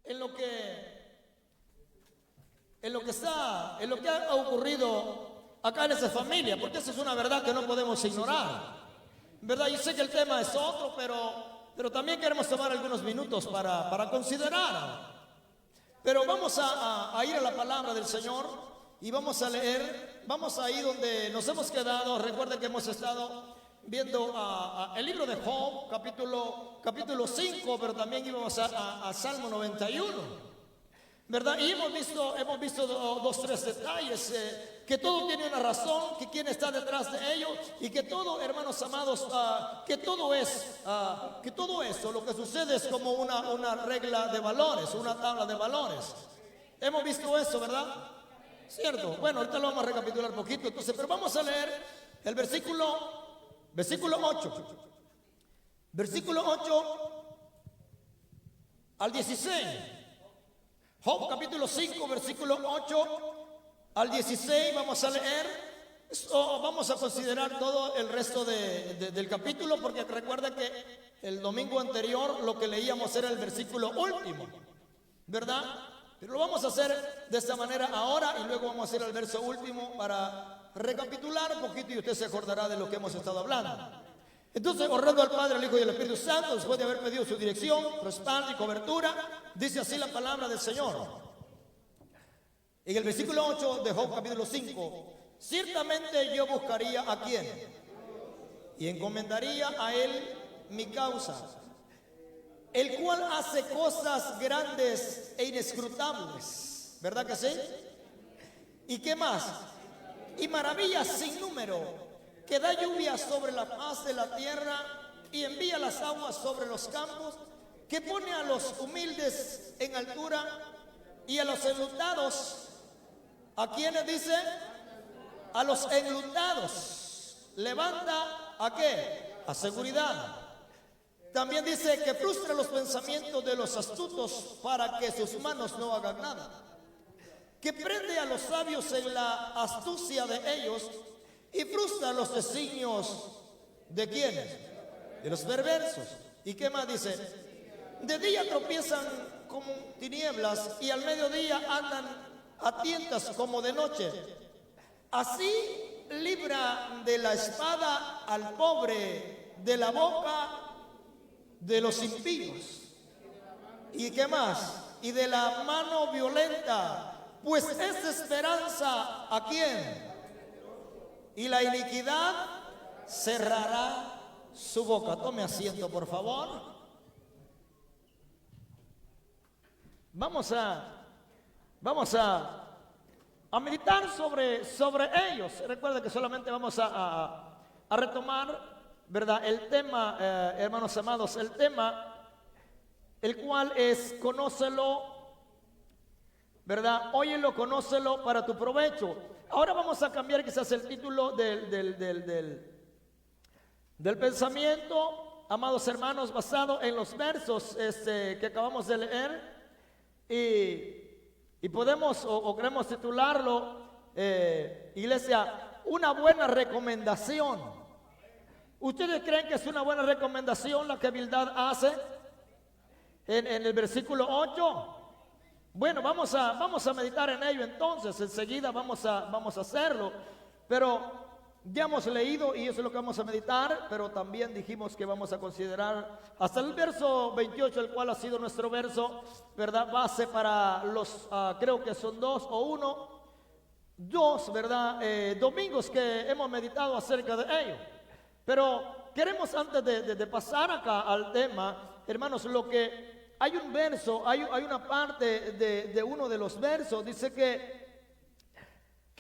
en lo que, en lo que ha ocurrido acá en esa familia, porque esa es una verdad que no podemos ignorar, ¿verdad? Yo sé que el tema es otro, pero también queremos tomar algunos minutos para considerar. Pero vamos a ir a la palabra del Señor y vamos a leer, vamos a ir donde nos hemos quedado. Recuerden que hemos estado viendo el libro de Job, capítulo 5, pero también íbamos a Salmo 91. ¿Verdad? Y hemos visto dos, tres detalles, que todo tiene una razón, que quién está detrás de ello, y que todo, hermanos amados, que todo esto, lo que sucede es como una regla de valores, una tabla de valores. Hemos visto eso, ¿verdad? ¿Cierto? Bueno, ahorita lo vamos a recapitular un poquito, entonces, pero vamos a leer el versículo 8. Versículo 8 al 16. Job capítulo 5, versículo 8 al 16, vamos a leer, vamos a considerar todo el resto del capítulo, porque recuerda que el domingo anterior lo que leíamos era el versículo último, ¿verdad? Pero lo vamos a hacer de esta manera ahora y luego vamos a hacer el verso último para recapitular un poquito y usted se acordará de lo que hemos estado hablando. Entonces, honrando al Padre, al Hijo y al Espíritu Santo, después de haber pedido su dirección, respaldo y cobertura, dice así la palabra del Señor. En el versículo 8 de Job capítulo 5, ciertamente yo buscaría a quién y encomendaría a él mi causa, el cual hace cosas grandes e inescrutables, ¿verdad que sí? ¿Y qué más? Y maravillas sin número, que da lluvia sobre la faz de la tierra y envía las aguas sobre los campos, que pone a los humildes en altura y a los enlutados. ¿A quiénes dice? A los enlutados. Levanta ¿a qué? A seguridad. También dice que frustra los pensamientos de los astutos para que sus manos no hagan nada. Que prende a los sabios en la astucia de ellos y frustra los designios ¿de quiénes? De los perversos. ¿Y qué más dice? De día tropiezan como tinieblas y al mediodía andan a tientas como de noche. Así libra de la espada al pobre, de la boca de los impíos. ¿Y qué más? Y de la mano violenta, pues es esperanza ¿a quién? Y la iniquidad cerrará su boca. Tome asiento, por favor. Vamos a meditar sobre ellos. Recuerda que solamente vamos a retomar, ¿verdad? El tema, hermanos amados, el tema, el cual es conócelo, ¿verdad? Óyelo, conócelo para tu provecho. Ahora vamos a cambiar quizás el título del pensamiento, amados hermanos, basado en los versos que acabamos de leer. Y podemos o queremos titularlo, iglesia, una buena recomendación. ¿Ustedes creen que es una buena recomendación la que Bildad hace en el versículo 8? Bueno, vamos a meditar en ello entonces, enseguida vamos a hacerlo, pero ya hemos leído y eso es lo que vamos a meditar, pero también dijimos que vamos a considerar hasta el verso 28, el cual ha sido nuestro verso, ¿verdad? Base para los, creo que son dos, ¿verdad? Domingos que hemos meditado acerca de ello. Pero queremos antes de pasar acá al tema, hermanos, hay un verso, hay una parte de uno de los versos, dice que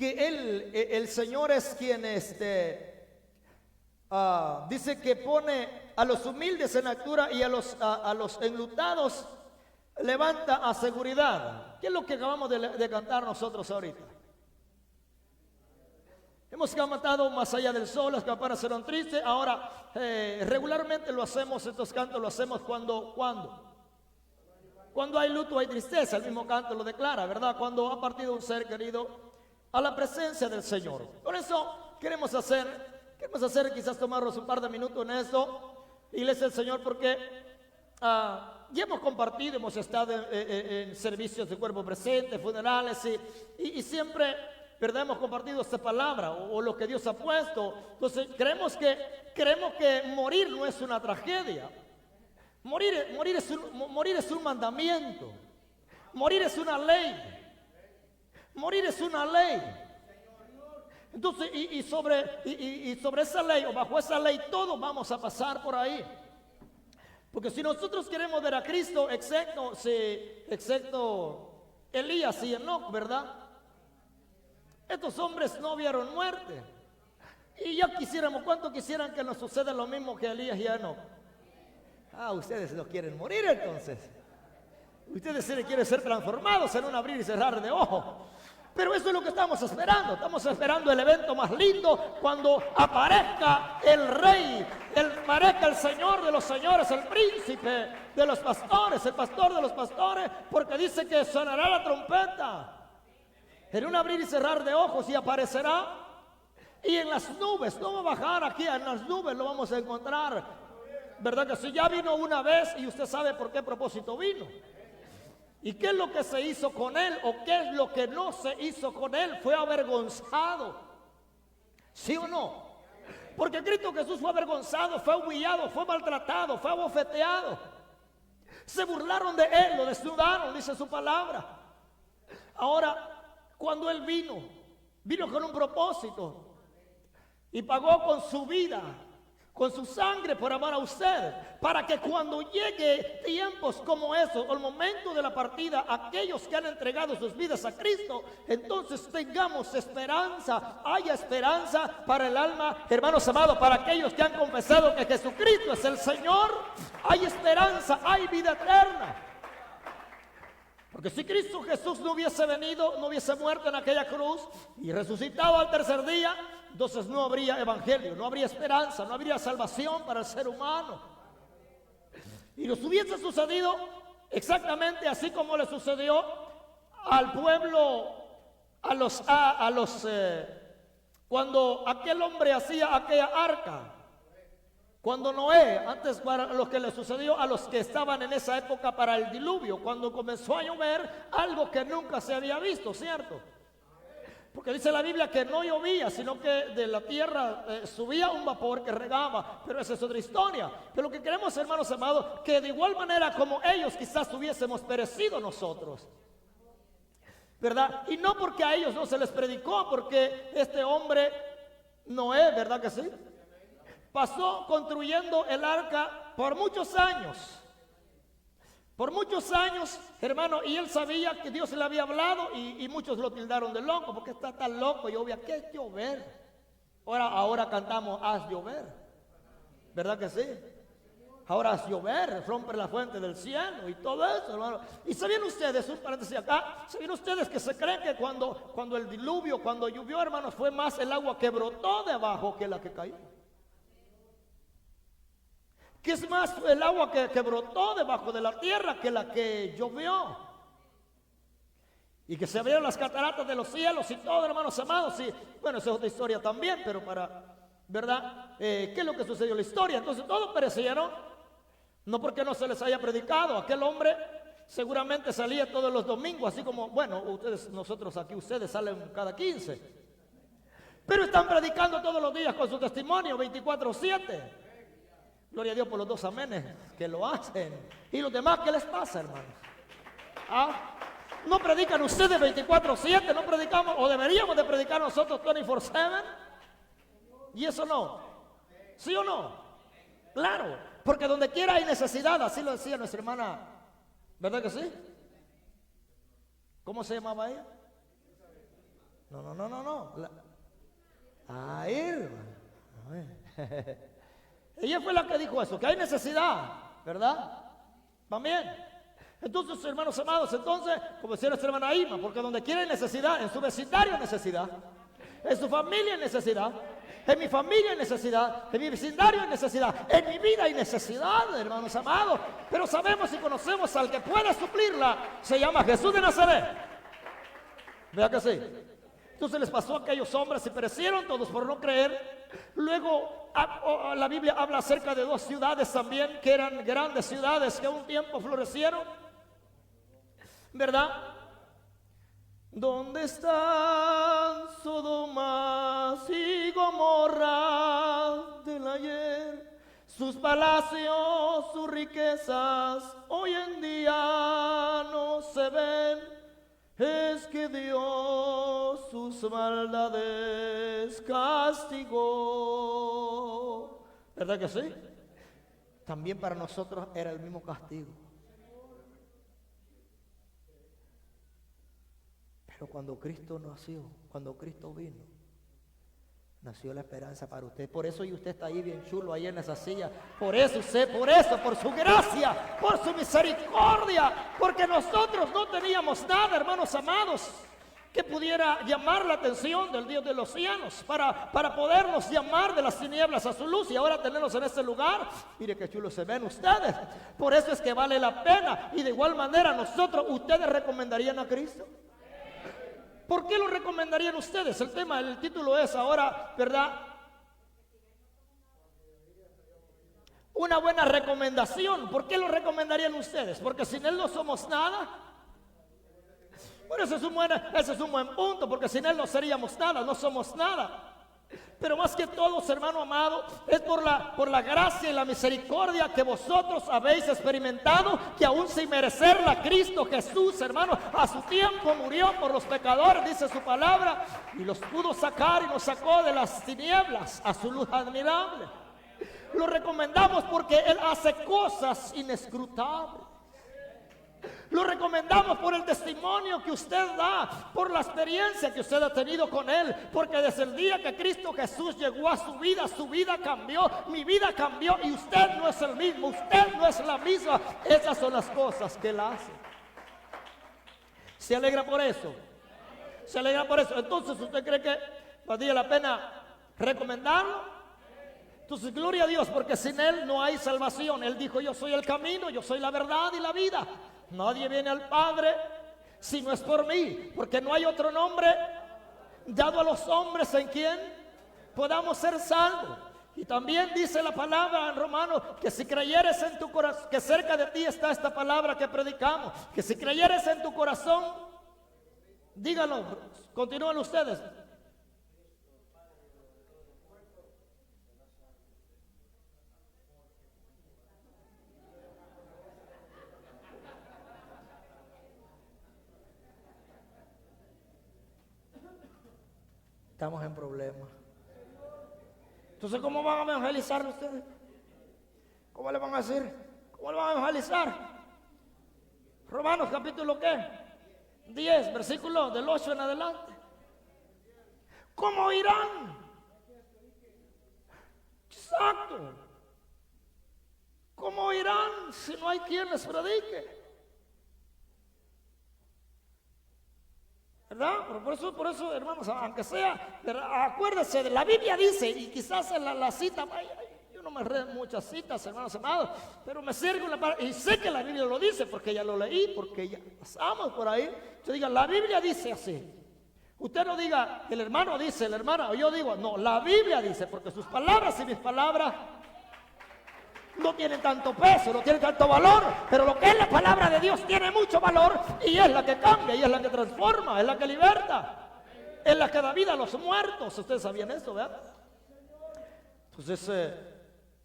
el Señor es quien dice que pone a los humildes en altura y a los enlutados levanta a seguridad. ¿Qué es lo que acabamos de cantar nosotros ahorita? Hemos cantado Más allá del sol, las campanas serán tristes. Ahora, regularmente lo hacemos, estos cantos lo hacemos cuando hay luto hay tristeza. El mismo canto lo declara, ¿verdad? Cuando ha partido un ser querido a la presencia del Señor. Por eso queremos hacer quizás tomarnos un par de minutos en esto, iglesia del Señor, porque y hemos compartido, hemos estado en servicios de cuerpo presente, funerales, y siempre, ¿verdad?, hemos compartido esta palabra o lo que Dios ha puesto. Entonces creemos que morir no es una tragedia. Morir es un mandamiento. Morir es una ley. Morir es una ley. Entonces, y sobre esa ley, o bajo esa ley, todos vamos a pasar por ahí. Porque si nosotros queremos ver a Cristo, excepto Elías y Enoc, ¿verdad? Estos hombres no vieron muerte. Y ya quisiéramos, ¿cuánto quisieran que nos suceda lo mismo que Elías y Enoc? Ustedes no quieren morir entonces. Ustedes sí quieren ser transformados en un abrir y cerrar de ojos. Pero eso es lo que estamos esperando. Estamos esperando el evento más lindo, cuando aparezca el Rey, aparezca el Señor de los señores, el príncipe de los pastores, el pastor de los pastores, porque dice que sonará la trompeta en un abrir y cerrar de ojos, y aparecerá, y en las nubes, no va a bajar aquí, en las nubes lo vamos a encontrar, ¿verdad? Que si ya vino una vez, y usted sabe por qué propósito vino. ¿Y qué es lo que se hizo con él? ¿O qué es lo que no se hizo con él? Fue avergonzado. ¿Sí o no? Porque Cristo Jesús fue avergonzado, fue humillado, fue maltratado, fue abofeteado. Se burlaron de él, lo desnudaron, dice su palabra. Ahora, cuando él vino con un propósito y pagó con su vida, con su sangre por amar a usted, para que cuando llegue tiempos como esos, o el momento de la partida, aquellos que han entregado sus vidas a Cristo, entonces tengamos esperanza, haya esperanza para el alma, hermanos amados, para aquellos que han confesado que Jesucristo es el Señor, hay esperanza, hay vida eterna. Porque si Cristo Jesús no hubiese venido, no hubiese muerto en aquella cruz y resucitado al tercer día, entonces no habría evangelio, no habría esperanza, no habría salvación para el ser humano. Y nos hubiese sucedido exactamente así como le sucedió al pueblo, cuando aquel hombre hacía aquella arca. Cuando Noé, antes para lo que le sucedió a los que estaban en esa época para el diluvio, cuando comenzó a llover, algo que nunca se había visto, ¿cierto? Porque dice la Biblia que no llovía, sino que de la tierra subía un vapor que regaba, pero esa es otra historia. Pero lo que queremos, hermanos amados, que de igual manera como ellos quizás hubiésemos perecido nosotros, ¿verdad? Y no porque a ellos no se les predicó, porque este hombre Noé, ¿verdad que sí?, pasó construyendo el arca por muchos años. Por muchos años, hermano, y él sabía que Dios le había hablado, y muchos lo tildaron de loco, porque está tan loco, y obvio, ¿qué es llover? Ahora cantamos, haz llover, ¿verdad que sí? Ahora haz llover, rompe la fuente del cielo y todo eso, hermano. Y sabían ustedes, un paréntesis acá, sabían ustedes que se creen que cuando el diluvio, cuando llovió, hermanos, fue más el agua que brotó de abajo que la que cayó. Que es más el agua que brotó debajo de la tierra que la que llovió. Y que se abrieron las cataratas de los cielos y todo, hermanos amados. Y bueno, esa es otra historia también, pero ¿verdad? ¿Qué es lo que sucedió en la historia? Entonces todos perecieron, no porque no se les haya predicado. Aquel hombre seguramente salía todos los domingos, así como, bueno, nosotros aquí, ustedes salen cada 15. Pero están predicando todos los días con su testimonio, 24/7. Gloria a Dios por los 2 amenes que lo hacen. ¿Y los demás qué les pasa, hermanos? ¿No predican ustedes 24/7? ¿No predicamos, o deberíamos de predicar nosotros 24/7? ¿Y eso no? ¿Sí o no? Claro, porque donde quiera hay necesidad, así lo decía nuestra hermana, ¿verdad que sí? ¿Cómo se llamaba ella? No. Irma. Ella fue la que dijo eso, que hay necesidad, ¿verdad? También. Entonces, hermanos amados, como decía nuestra hermana Irma, porque donde quiera hay necesidad, en su vecindario hay necesidad, en su familia hay necesidad, en mi familia hay necesidad, en mi vecindario hay necesidad, en mi vida hay necesidad, hermanos amados. Pero sabemos y conocemos al que puede suplirla, se llama Jesús de Nazaret. ¿Vea que sí? Entonces les pasó a aquellos hombres y perecieron todos por no creer. Luego la Biblia habla acerca de dos ciudades también, que eran grandes ciudades que un tiempo florecieron, ¿verdad? ¿Dónde están Sodoma y Gomorra del ayer? Sus palacios, sus riquezas, hoy en día no se ven. Es que Dios sus maldades castigó. ¿Verdad que sí? También para nosotros era el mismo castigo. Pero cuando Cristo nació, cuando Cristo vino, nació la esperanza para usted. Por eso y usted está ahí bien chulo, ahí en esa silla. Por eso usted, por su gracia, por su misericordia. Porque nosotros no teníamos nada, hermanos amados, que pudiera llamar la atención del Dios de los cielos para podernos llamar de las tinieblas a su luz. Y ahora tenernos en este lugar, mire qué chulo se ven ustedes. Por eso es que vale la pena. Y de igual manera nosotros, ¿ustedes recomendarían a Cristo? ¿Por qué lo recomendarían ustedes? El título es ahora, ¿verdad? Una buena recomendación. ¿Por qué lo recomendarían ustedes? Porque sin Él no somos nada. Bueno, ese es un buen punto, porque sin Él no seríamos nada, no somos nada. Pero más que todo, hermano amado, es por la gracia y la misericordia que vosotros habéis experimentado, que aún sin merecerla, Cristo Jesús, hermano, a su tiempo murió por los pecadores, dice su palabra, y los pudo sacar y nos sacó de las tinieblas a su luz admirable. Lo recomendamos porque Él hace cosas inescrutables. Lo recomendamos por el testimonio que usted da, por la experiencia que usted ha tenido con Él, porque desde el día que Cristo Jesús llegó a su vida cambió, mi vida cambió y usted no es el mismo, usted no es la misma. Esas son las cosas que Él hace. ¿Se alegra por eso? ¿Se alegra por eso? Entonces, ¿usted cree que valdría la pena recomendarlo? Entonces, gloria a Dios, porque sin Él no hay salvación. Él dijo: yo soy el camino, yo soy la verdad y la vida. Nadie viene al Padre si no es por mí, porque no hay otro nombre dado a los hombres en quien podamos ser salvos. Y también dice la palabra en Romanos que si creyeres en tu corazón, que cerca de ti está esta palabra que predicamos, que si creyeres en tu corazón, díganlo, continúen ustedes. Estamos en problemas. Entonces, ¿cómo van a evangelizar ustedes? ¿Cómo le van a decir? ¿Cómo le van a evangelizar? Romanos capítulo ¿qué? 10, versículo del 8 en adelante. ¿Cómo irán? Exacto. ¿Cómo irán si no hay quien les predique? ¿Verdad? Por eso, hermanos, aunque sea, acuérdense, de la Biblia dice, y quizás en la cita, yo no me redo muchas citas, hermanos amados, pero me sirve y sé que la Biblia lo dice, porque ya lo leí, porque ya pasamos por ahí. Yo diga, la Biblia dice así. Usted no diga, el hermano dice, la hermana, o yo digo, no, la Biblia dice, porque sus palabras y mis palabras no tienen tanto peso, no tienen tanto valor, pero lo que es la palabra de Dios tiene mucho valor y es la que cambia, y es la que transforma, es la que liberta, es la que da vida a los muertos. Ustedes sabían eso, ¿verdad? Entonces,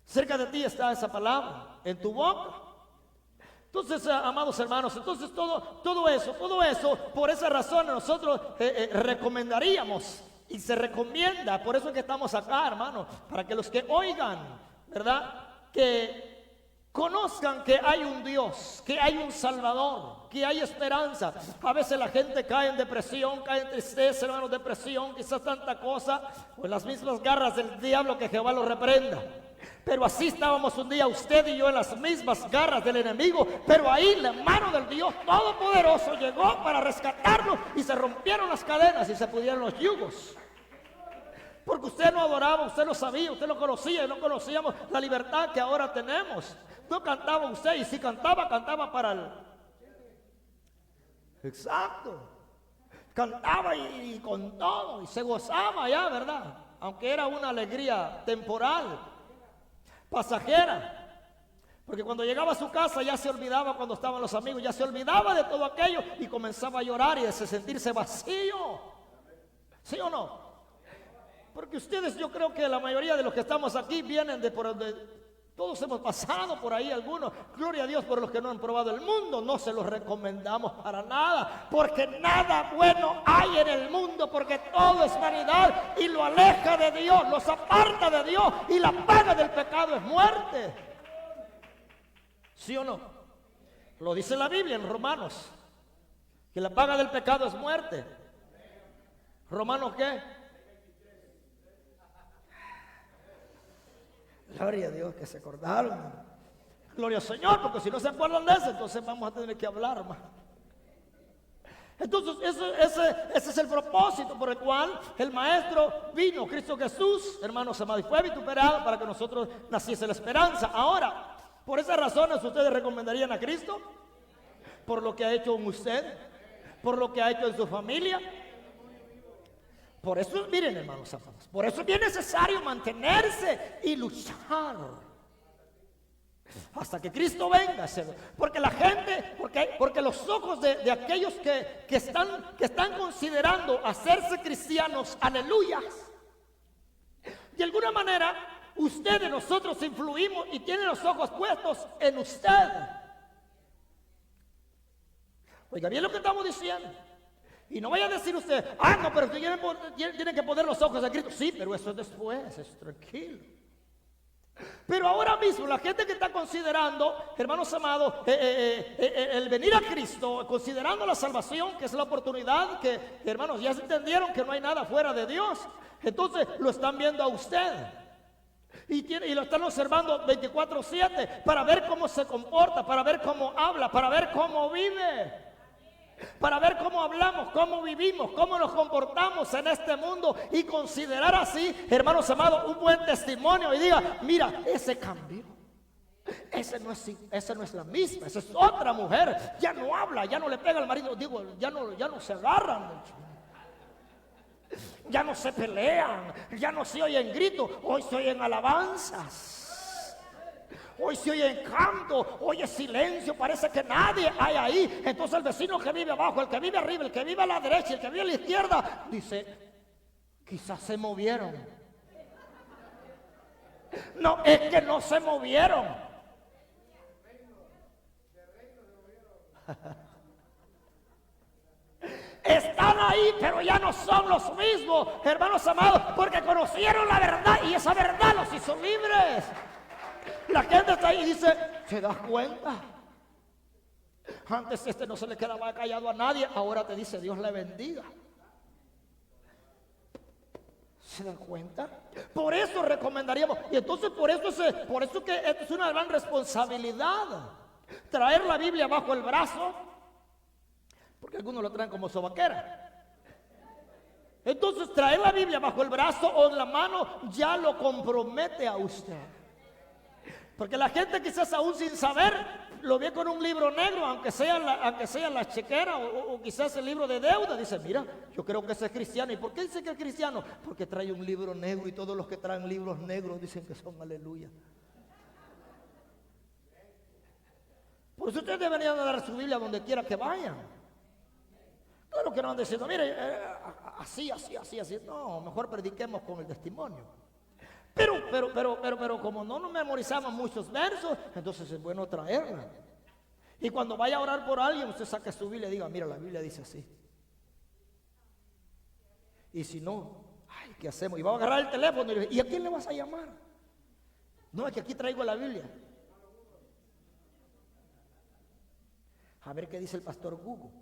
cerca de ti está esa palabra, en tu boca. Entonces, amados hermanos, entonces todo eso, por esa razón nosotros recomendaríamos, y se recomienda, por eso es que estamos acá, hermanos, para que los que oigan, ¿verdad?, que conozcan que hay un Dios, que hay un Salvador, que hay esperanza. A veces la gente cae en depresión, cae en tristeza, hermanos, depresión, quizás tanta cosa, o en las mismas garras del diablo, que Jehová lo reprenda. Pero así estábamos un día usted y yo, en las mismas garras del enemigo, pero ahí la mano del Dios Todopoderoso llegó para rescatarnos y se rompieron las cadenas y se pudieron los yugos. Porque usted no adoraba, usted no sabía, usted no conocía, y no conocíamos la libertad que ahora tenemos. No cantaba usted, y si cantaba para el... Exacto. cantaba y con todo, y se gozaba ya, ¿verdad? Aunque era una alegría temporal, pasajera. Porque cuando llegaba a su casa ya se olvidaba, cuando estaban los amigos, ya se olvidaba de todo aquello y comenzaba a llorar y a sentirse vacío. ¿Sí o no? Porque ustedes, yo creo que la mayoría de los que estamos aquí vienen de por donde todos hemos pasado por ahí, algunos. Gloria a Dios por los que no han probado el mundo. No se los recomendamos para nada, porque nada bueno hay en el mundo, porque todo es vanidad y lo aleja de Dios, los aparta de Dios, y la paga del pecado es muerte. ¿Sí o no? Lo dice la Biblia en Romanos, que la paga del pecado es muerte. ¿Romanos qué? Gloria a Dios que se acordaron. Gloria al Señor, porque si no se acuerdan de eso, entonces vamos a tener que hablar más. Entonces ese es el propósito por el cual el Maestro vino, Cristo Jesús, hermanos amados, y fue vituperado para que nosotros naciese la esperanza. Ahora, por esas razones, ¿ustedes recomendarían a Cristo? Por lo que ha hecho en usted, por lo que ha hecho en su familia. Por eso, miren, hermanos amados, por eso es bien necesario mantenerse y luchar hasta que Cristo venga. Porque la gente, porque los ojos de aquellos que están considerando hacerse cristianos, aleluyas, de alguna manera ustedes, nosotros influimos y tienen los ojos puestos en usted. Oiga bien lo que estamos diciendo. Y no vaya a decir usted, no, pero usted tiene que poner los ojos a Cristo. Sí, pero eso es después, es tranquilo. Pero ahora mismo la gente que está considerando, hermanos amados, el venir a Cristo, considerando la salvación, que es la oportunidad, que hermanos ya se entendieron que no hay nada fuera de Dios, entonces lo están viendo a usted. Y lo están observando 24/7 para ver cómo se comporta, para ver cómo habla, para ver cómo vive, para ver cómo hablamos, cómo vivimos, cómo nos comportamos en este mundo, y considerar así, hermanos amados, un buen testimonio y diga, mira, ese cambió. Esa no es la misma, esa es otra mujer. Ya no habla, ya no le pega al marido, digo, ya no se agarran, ya no se pelean, ya no se oyen gritos, hoy se oyen alabanzas. Hoy se oye canto, oye silencio, parece que nadie hay ahí. Entonces el vecino que vive abajo, el que vive arriba, el que vive a la derecha, el que vive a la izquierda, dice, quizás se movieron. No, es que no se movieron. Están ahí, pero ya no son los mismos, hermanos amados, porque conocieron la verdad y esa verdad los hizo libres. La gente está ahí y dice, ¿te das cuenta? Antes no se le quedaba callado a nadie, ahora te dice, Dios le bendiga. ¿Se dan cuenta? Por eso recomendaríamos, y entonces por eso que esto es una gran responsabilidad, traer la Biblia bajo el brazo, porque algunos lo traen como sobaquera. Entonces traer la Biblia bajo el brazo o en la mano ya lo compromete a usted. Porque la gente quizás aún sin saber lo ve con un libro negro, aunque sea la chequera o quizás el libro de deuda. Dice, mira, yo creo que ese es cristiano. ¿Y por qué dice que es cristiano? Porque trae un libro negro, y todos los que traen libros negros dicen que son aleluya. Por eso ustedes deberían dar su Biblia donde quiera que vayan. Claro que no van diciendo, mire, así. No, mejor prediquemos con el testimonio. Pero como no nos memorizamos muchos versos, entonces es bueno traerla. Y cuando vaya a orar por alguien, usted saque su Biblia y diga, mira, la Biblia dice así. Y si no, ¿qué hacemos? Y va a agarrar el teléfono y le dice, ¿y a quién le vas a llamar? No, es que aquí traigo la Biblia. A ver qué dice el pastor Google.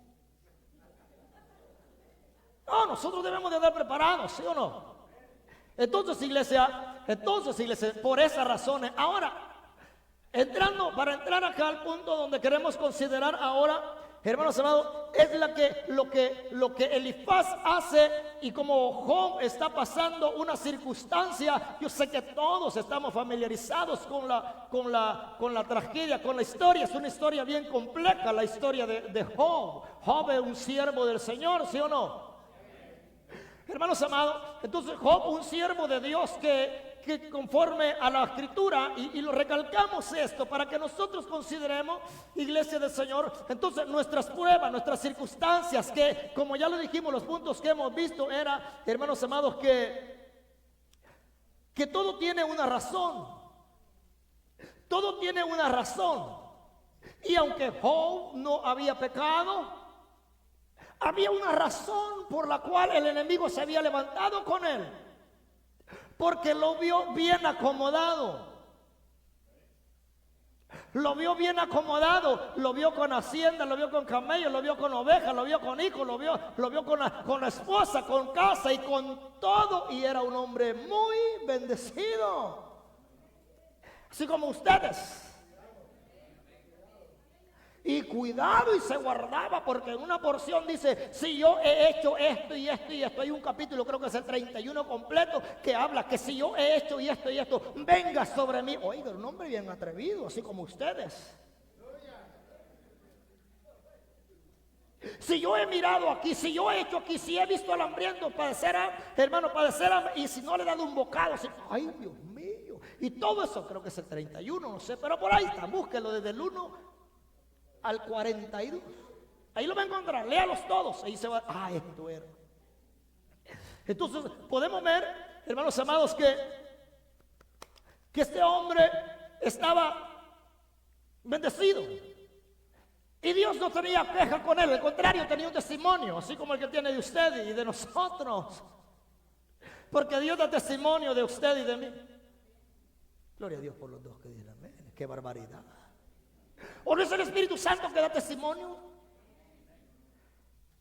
No, nosotros debemos de estar preparados, ¿sí o no? Entonces, iglesia, por esas razones. Ahora, para entrar acá al punto donde queremos considerar ahora hermanos amados, es lo que Elifaz hace. Y como Job está pasando una circunstancia, yo sé que todos estamos familiarizados con la tragedia, con la historia. Es una historia bien compleja, la historia de Job. Job es un siervo del Señor, ¿sí o no? Hermanos amados, entonces Job, un siervo de Dios que conforme a la escritura, y lo recalcamos esto para que nosotros consideremos, iglesia del Señor, entonces nuestras pruebas, nuestras circunstancias, que como ya lo dijimos, los puntos que hemos visto era, hermanos amados, que todo tiene una razón. Todo tiene una razón. Y aunque Job no había pecado, había una razón por la cual el enemigo se había levantado con él. Porque lo vio bien acomodado. Lo vio bien acomodado. Lo vio con hacienda, lo vio con camellos, lo vio con ovejas, lo vio con hijos, lo vio con la esposa, con casa y con todo. Y era un hombre muy bendecido. Así como ustedes. Y cuidado, y se guardaba, porque en una porción dice: si yo he hecho esto y esto y esto. Hay un capítulo, creo que es el 31 completo, que habla que si yo he hecho y esto, venga sobre mí. Oiga, un hombre bien atrevido, así como ustedes. Si yo he mirado aquí, si yo he hecho aquí, si he visto al hambriento padecer, hermano, padecer, y si no le he dado un bocado, si, ay Dios mío. Y todo eso creo que es el 31, no sé, pero por ahí está, búsquelo desde el 1 al 42. Ahí lo va a encontrar, léalos todos. Ahí se va, esto era. Entonces podemos ver, hermanos amados, que este hombre estaba bendecido. Y Dios no tenía queja con él, al contrario, tenía un testimonio, así como el que tiene de usted y de nosotros. Porque Dios da testimonio de usted y de mí. Gloria a Dios por los dos que dicen amén. Qué barbaridad. ¿O no es el Espíritu Santo que da testimonio?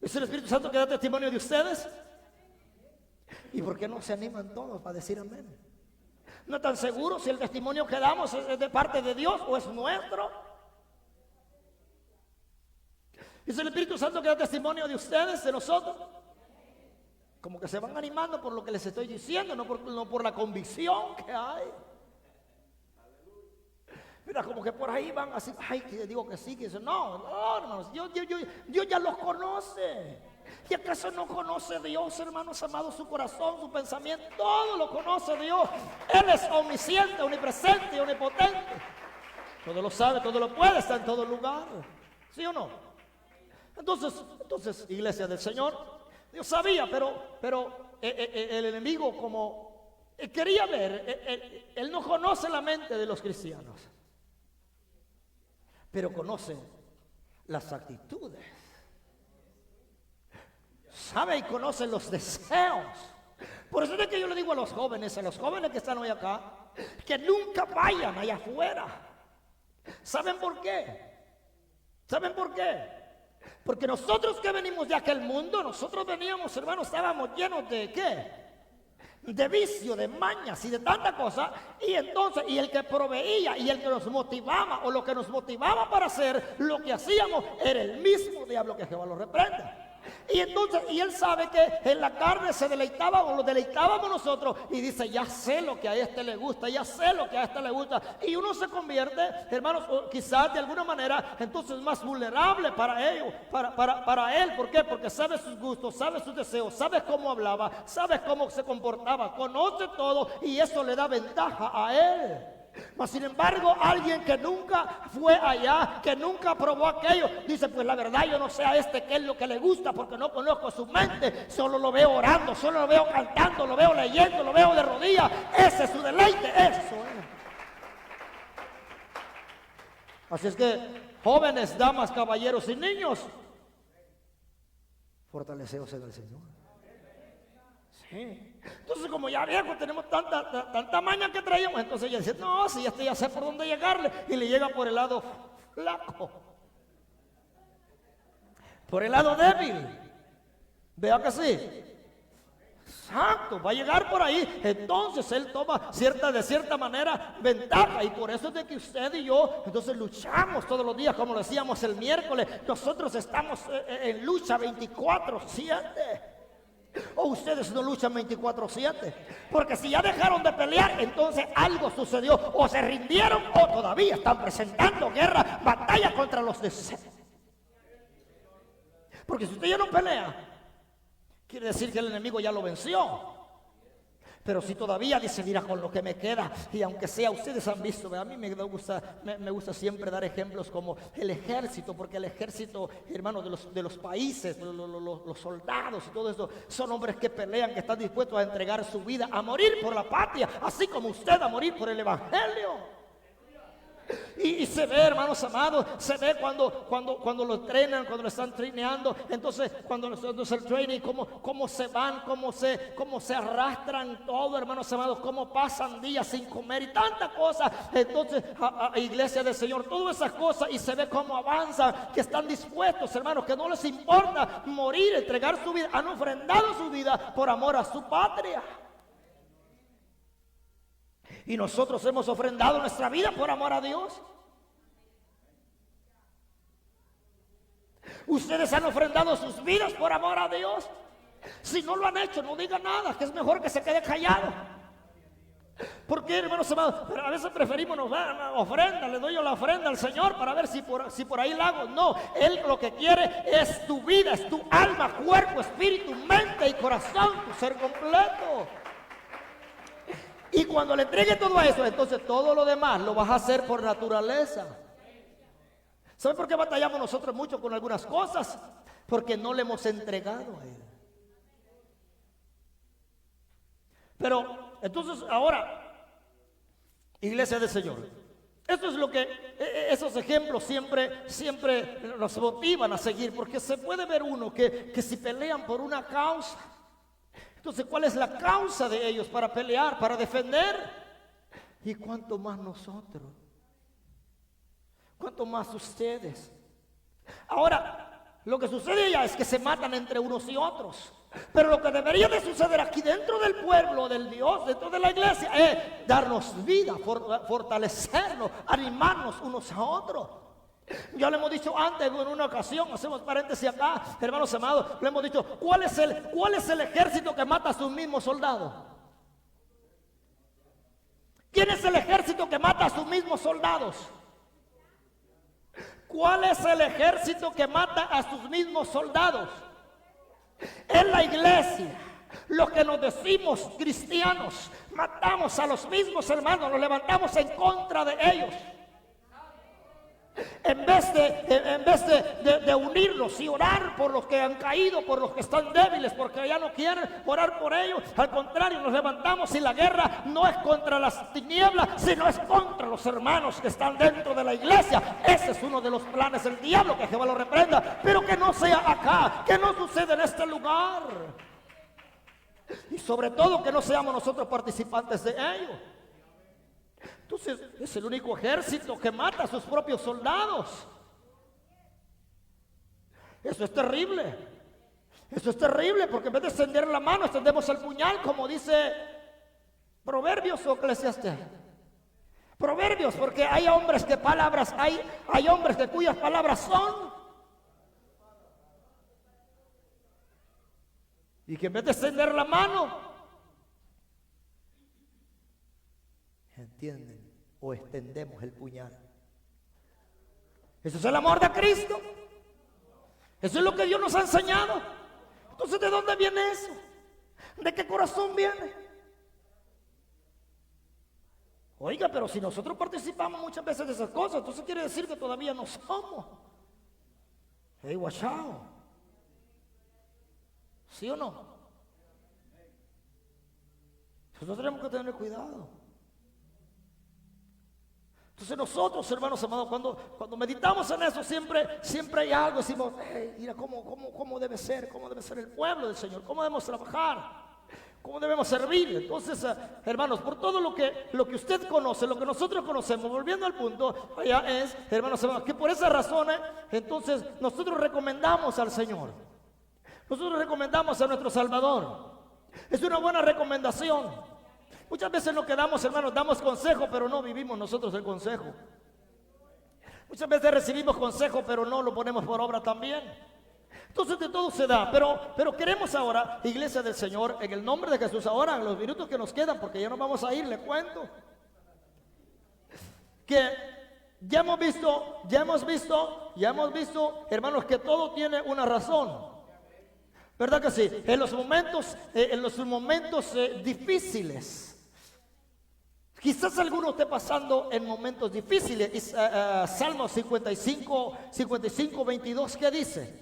¿Es el Espíritu Santo que da testimonio de ustedes? ¿Y por qué no se animan todos para decir amén? ¿No están seguros si el testimonio que damos es de parte de Dios o es nuestro? ¿Es el Espíritu Santo que da testimonio de ustedes, de nosotros? Como que se van animando por lo que les estoy diciendo, no por la convicción que hay. Mira, como que por ahí van así, ay, que digo que sí, que eso. No, hermanos, Dios ya los conoce. ¿Y acaso no conoce Dios, hermanos amados, su corazón, su pensamiento? Todo lo conoce Dios. Él es omnisciente, omnipresente y omnipotente. Todo lo sabe, todo lo puede, está en todo lugar. ¿Sí o no? Entonces, iglesia del Señor, Dios sabía, pero el enemigo como quería ver, él no conoce la mente de los cristianos, pero conoce las actitudes. Sabe y conoce los deseos. Por eso es que yo le digo a los jóvenes que están hoy acá, que nunca vayan allá afuera. ¿Saben por qué? ¿Saben por qué? Porque nosotros que venimos de aquel mundo, nosotros veníamos, hermanos, estábamos llenos de ¿qué? De vicio, de mañas y de tanta cosa. Y entonces, y el que proveía y el que nos motivaba, o lo que nos motivaba para hacer lo que hacíamos, era el mismo diablo, que Jehová lo reprenda. Y entonces, y él sabe que en la carne se deleitaba, o lo deleitábamos nosotros, y dice: ya sé lo que a este le gusta, ya sé lo que a este le gusta. Y uno se convierte, hermanos, quizás de alguna manera, entonces más vulnerable para ellos, para él. ¿Por qué? Porque sabe sus gustos, sabe sus deseos, sabe cómo hablaba, sabe cómo se comportaba, conoce todo, y eso le da ventaja a él. Mas sin embargo, alguien que nunca fue allá, que nunca probó aquello, dice: pues la verdad yo no sé a este qué es lo que le gusta, porque no conozco su mente. Solo lo veo orando, solo lo veo cantando, lo veo leyendo, lo veo de rodillas. Ese es su deleite, eso es. Así es que, jóvenes, damas, caballeros y niños, fortaleceos en el Señor. Sí. Entonces, como ya viejos tenemos tanta maña que traíamos, entonces ella dice: no, si ya sé por dónde llegarle, y le llega por el lado flaco, por el lado débil. Vea que sí. Exacto, va a llegar por ahí. Entonces él toma de cierta manera ventaja. Y por eso es de que usted y yo entonces luchamos todos los días. Como lo decíamos el miércoles, nosotros estamos en lucha 24/7. O ustedes no luchan 24/7. Porque si ya dejaron de pelear, entonces algo sucedió. O se rindieron o todavía están presentando guerra, batalla contra los deseos. Porque si usted ya no pelea, quiere decir que el enemigo ya lo venció. Pero si todavía dice, mira, con lo que me queda, y aunque sea, ustedes han visto, a mí me gusta siempre dar ejemplos como el ejército, porque el ejército, hermano, de los países, los soldados y todo eso, son hombres que pelean, que están dispuestos a entregar su vida, a morir por la patria, así como usted a morir por el evangelio. Y se ve, hermanos amados, se ve cuando lo entrenan, cuando lo están trineando. Entonces, cuando el training, cómo se van, cómo se arrastran todo, hermanos amados, cómo pasan días sin comer y tantas cosas. Entonces, a iglesia del Señor, todas esas cosas, y se ve cómo avanzan, que están dispuestos, hermanos, que no les importa morir, entregar su vida, han ofrendado su vida por amor a su patria. Y nosotros hemos ofrendado nuestra vida por amor a Dios. Ustedes han ofrendado sus vidas por amor a Dios. Si no lo han hecho, no digan nada, que es mejor que se quede callado. ¿Por qué, hermanos amados? Pero a veces preferimos ofrenda, le doy yo la ofrenda al Señor para ver si por ahí la hago. No, Él lo que quiere es tu vida, es tu alma, cuerpo, espíritu, mente y corazón, tu ser completo. Y cuando le entregue todo eso, entonces todo lo demás lo vas a hacer por naturaleza. ¿Saben por qué batallamos nosotros mucho con algunas cosas? Porque no le hemos entregado a Él. Pero, entonces, ahora, iglesia del Señor, esto es lo que, esos ejemplos siempre nos motivan a seguir, porque se puede ver uno que si pelean por una causa, entonces, ¿cuál es la causa de ellos para pelear, para defender? ¿Y cuánto más nosotros? ¿Cuánto más ustedes? Ahora, lo que sucede ya es que se matan entre unos y otros. Pero lo que debería de suceder aquí dentro del pueblo, del Dios, dentro de la iglesia, es darnos vida, fortalecernos, animarnos unos a otros. Ya lo hemos dicho antes en una ocasión, hacemos paréntesis acá, hermanos amados, le hemos dicho, ¿cuál es el ejército que mata a sus mismos soldados? ¿Quién es el ejército que mata a sus mismos soldados? ¿Cuál es el ejército que mata a sus mismos soldados? Es la iglesia. Los que nos decimos cristianos, matamos a los mismos hermanos, nos levantamos en contra de ellos. En vez de unirnos y orar por los que han caído, por los que están débiles, porque ya no quieren orar por ellos, al contrario, nos levantamos y la guerra no es contra las tinieblas, sino es contra los hermanos que están dentro de la iglesia. Ese es uno de los planes del diablo, que Jehová lo reprenda, pero que no sea acá, que no suceda en este lugar, y sobre todo que no seamos nosotros participantes de ello. Entonces es el único ejército que mata a sus propios soldados. Eso es terrible. Eso es terrible, porque en vez de extender la mano, extendemos el puñal, como dice Proverbios o Eclesiastés. Proverbios, porque hay hombres que palabras, hay hombres que cuyas palabras son. Y que en vez de extender la mano, ¿entienden? O extendemos el puñal. Eso es el amor de Cristo. Eso es lo que Dios nos ha enseñado. Entonces, ¿de dónde viene eso? ¿De qué corazón viene? Oiga, pero si nosotros participamos muchas veces de esas cosas, entonces quiere decir que todavía no somos. Hey, watch out. ¿Sí o no? Nosotros tenemos que tener cuidado. Entonces nosotros, hermanos amados, cuando meditamos en eso, siempre hay algo, decimos, hey, mira cómo debe ser el pueblo del Señor, cómo debemos trabajar, cómo debemos servir. Entonces, hermanos, por todo lo que usted conoce, lo que nosotros conocemos, volviendo al punto, allá es, hermanos amados, que por esas razones, entonces nosotros recomendamos al Señor, nosotros recomendamos a nuestro Salvador. Es una buena recomendación. Muchas veces nos quedamos, hermanos, damos consejo, pero no vivimos nosotros el consejo. Muchas veces recibimos consejo, pero no lo ponemos por obra también. Entonces de todo se da, pero queremos ahora, Iglesia del Señor, en el nombre de Jesús, ahora en los minutos que nos quedan, porque ya nos vamos a ir, le cuento, que ya hemos visto, hermanos, que todo tiene una razón. ¿Verdad que sí? En los momentos difíciles. Quizás alguno esté pasando en momentos difíciles. Salmo 55, 22, ¿qué dice?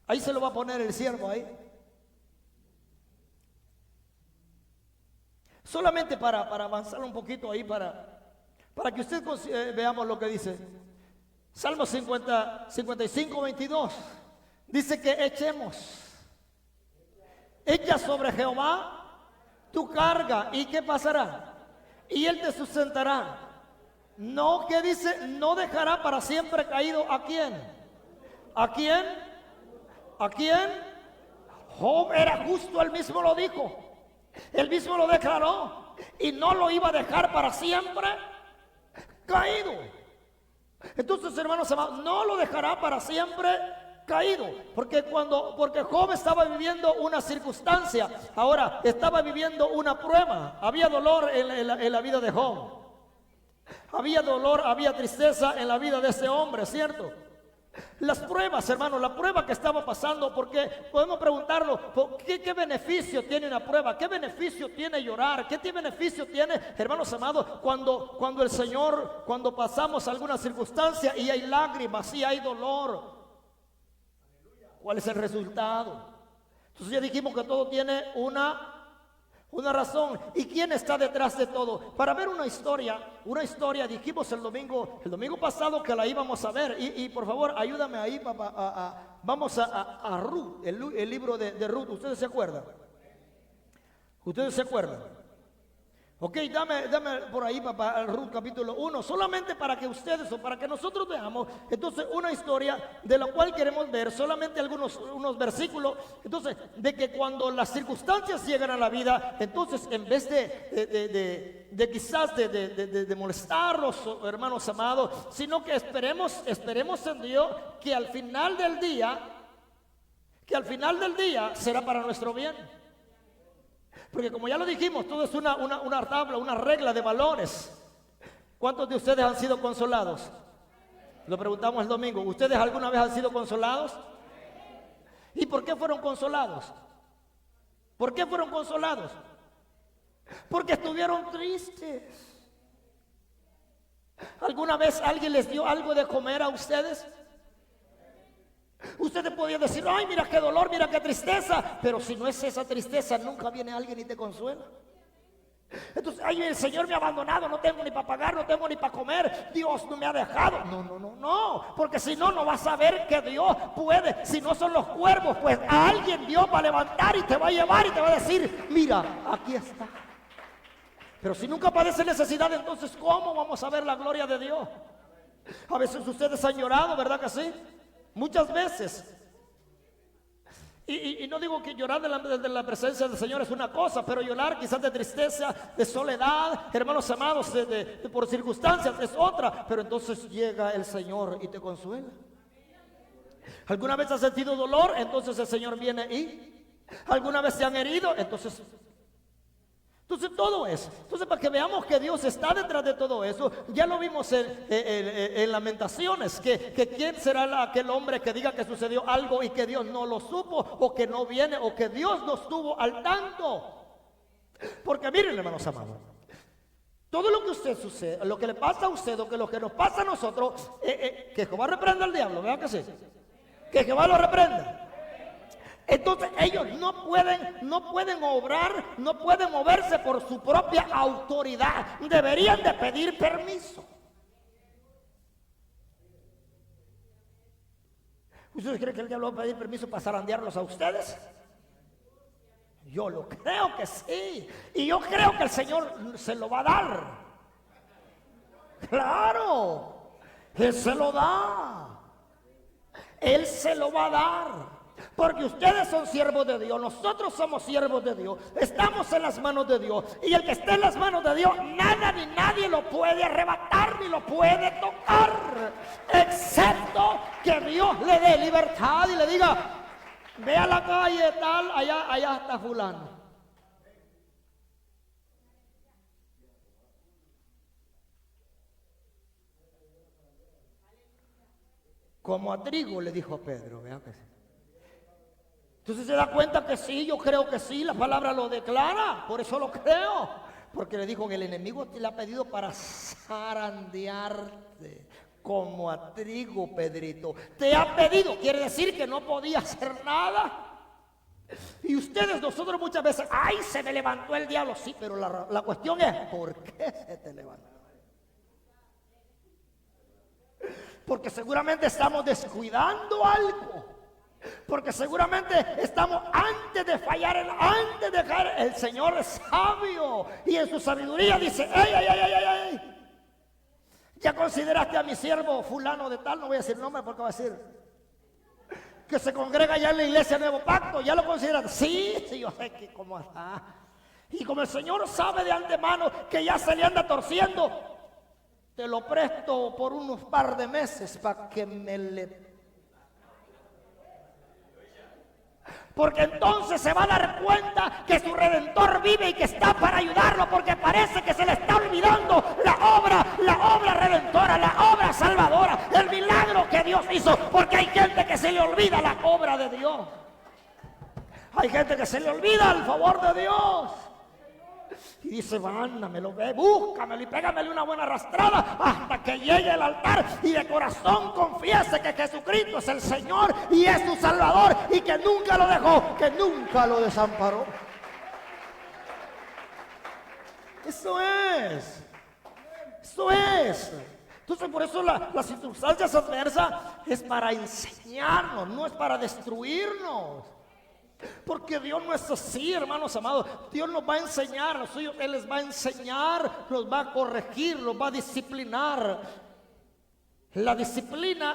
Ahí se lo va a poner el siervo ahí. Solamente para avanzar un poquito ahí, para que usted veamos lo que dice. Salmo 55, 22. Dice que echa sobre Jehová tu carga, ¿y qué pasará? Y él te sustentará. No, que dice, no dejará para siempre caído. ¿A quién? ¿A quién? ¿A quién? Job era justo, él mismo lo dijo. Él mismo lo declaró. Y no lo iba a dejar para siempre caído. Entonces, hermanos amados, no lo dejará para siempre caído, porque Job estaba viviendo una circunstancia, ahora estaba viviendo una prueba. Había dolor en la vida de Job, había dolor, había tristeza en la vida de ese hombre, ¿cierto? Las pruebas, hermanos, la prueba que estaba pasando, porque podemos preguntarlo, ¿qué beneficio tiene una prueba? ¿Qué beneficio tiene llorar? ¿Qué beneficio tiene, hermanos amados, cuando el Señor, cuando pasamos alguna circunstancia y hay lágrimas y hay dolor? ¿Cuál es el resultado? Entonces ya dijimos que todo tiene una razón. ¿Y quién está detrás de todo? Para ver una historia dijimos el domingo pasado que la íbamos a ver. Y por favor, ayúdame ahí, papá. Vamos a Ruth, el libro de Ruth. ¿Ustedes se acuerdan? Ok, dame por ahí, papá, Ruth capítulo 1, solamente para que ustedes o para que nosotros veamos, entonces, una historia de la cual queremos ver solamente unos versículos, entonces, de que cuando las circunstancias llegan a la vida, entonces, en vez de quizás de molestarlos, hermanos amados, sino que esperemos en Dios que al final del día será para nuestro bien. Porque como ya lo dijimos, todo es una tabla, una regla de valores. ¿Cuántos de ustedes han sido consolados? Lo preguntamos el domingo. ¿Ustedes alguna vez han sido consolados? ¿Y por qué fueron consolados? ¿Por qué fueron consolados? Porque estuvieron tristes. ¿Alguna vez alguien les dio algo de comer a ustedes? Ustedes podían decir, ay, mira qué dolor, mira qué tristeza, pero si no es esa tristeza, nunca viene alguien y te consuela. Entonces, ay, el Señor me ha abandonado, no tengo ni para pagar, no tengo ni para comer, Dios no me ha dejado. No, porque si no, no vas a ver que Dios puede. Si no son los cuervos, pues a alguien Dios va a levantar y te va a llevar y te va a decir, mira, aquí está. Pero si nunca padece necesidad, entonces ¿cómo vamos a ver la gloria de Dios? A veces ustedes han llorado, ¿verdad que sí? Muchas veces. Y no digo que llorar de la presencia del Señor es una cosa, pero llorar quizás de tristeza, de soledad, hermanos amados, por circunstancias es otra. Pero entonces llega el Señor y te consuela. ¿Alguna vez has sentido dolor? Entonces el Señor viene y ¿alguna vez te han herido? Entonces todo eso. Entonces, para que veamos que Dios está detrás de todo eso, ya lo vimos en Lamentaciones, que quién será aquel hombre que diga que sucedió algo y que Dios no lo supo, o que no viene, o que Dios no estuvo al tanto. Porque miren, hermanos amados, todo lo que usted sucede, lo que le pasa a usted, o que lo que nos pasa a nosotros, que Jehová reprenda al diablo, ¿verdad que sí? Que Jehová lo reprenda. Entonces ellos no pueden obrar, no pueden moverse por su propia autoridad. Deberían de pedir permiso. ¿Ustedes creen que el diablo va a pedir permiso para zarandearlos a ustedes? Yo lo creo que sí. Y yo creo que el Señor se lo va a dar. Claro, Él se lo da. Él se lo va a dar. Porque ustedes son siervos de Dios, nosotros somos siervos de Dios, estamos en las manos de Dios. Y el que esté en las manos de Dios, nada ni nadie lo puede arrebatar ni lo puede tocar, excepto que Dios le dé libertad y le diga: ve a la calle tal, allá está fulano. Como a trigo, le dijo a Pedro, vea que sí. Entonces se da cuenta que sí, yo creo que sí, la palabra lo declara, por eso lo creo. Porque le dijo que el enemigo te le ha pedido para zarandearte como a trigo, Pedrito. Te ha pedido, quiere decir que no podía hacer nada. Y nosotros muchas veces, ay, se me levantó el diablo. Sí, pero la cuestión es, ¿por qué se te levantó? Porque seguramente estamos descuidando algo. Porque seguramente estamos antes de fallar, antes de caer. El Señor es sabio y en su sabiduría dice: ¡Ey! ¿Ya consideraste a mi siervo fulano de tal? No voy a decir nombre porque va a decir que se congrega ya en la iglesia Nuevo Pacto. ¿Ya lo consideran? Sí, yo sé que cómo está. Y como el Señor sabe de antemano que ya se le anda torciendo, te lo presto por unos par de meses para que me le... Porque entonces se va a dar cuenta que su Redentor vive y que está para ayudarlo, porque parece que se le está olvidando la obra redentora, la obra salvadora, el milagro que Dios hizo. Porque hay gente que se le olvida la obra de Dios. Hay gente que se le olvida el favor de Dios. Y dice: mándamelo, ve, búscamelo y pégamele una buena arrastrada hasta que llegue al altar y de corazón confiese que Jesucristo es el Señor y es su Salvador, y que nunca lo dejó, que nunca lo desamparó. Eso es. Entonces, por eso las circunstancias adversas es para enseñarnos, no es para destruirnos. Porque Dios no es así, hermanos amados. Dios nos va a enseñar, Él les va a enseñar, los va a corregir, los va a disciplinar. La disciplina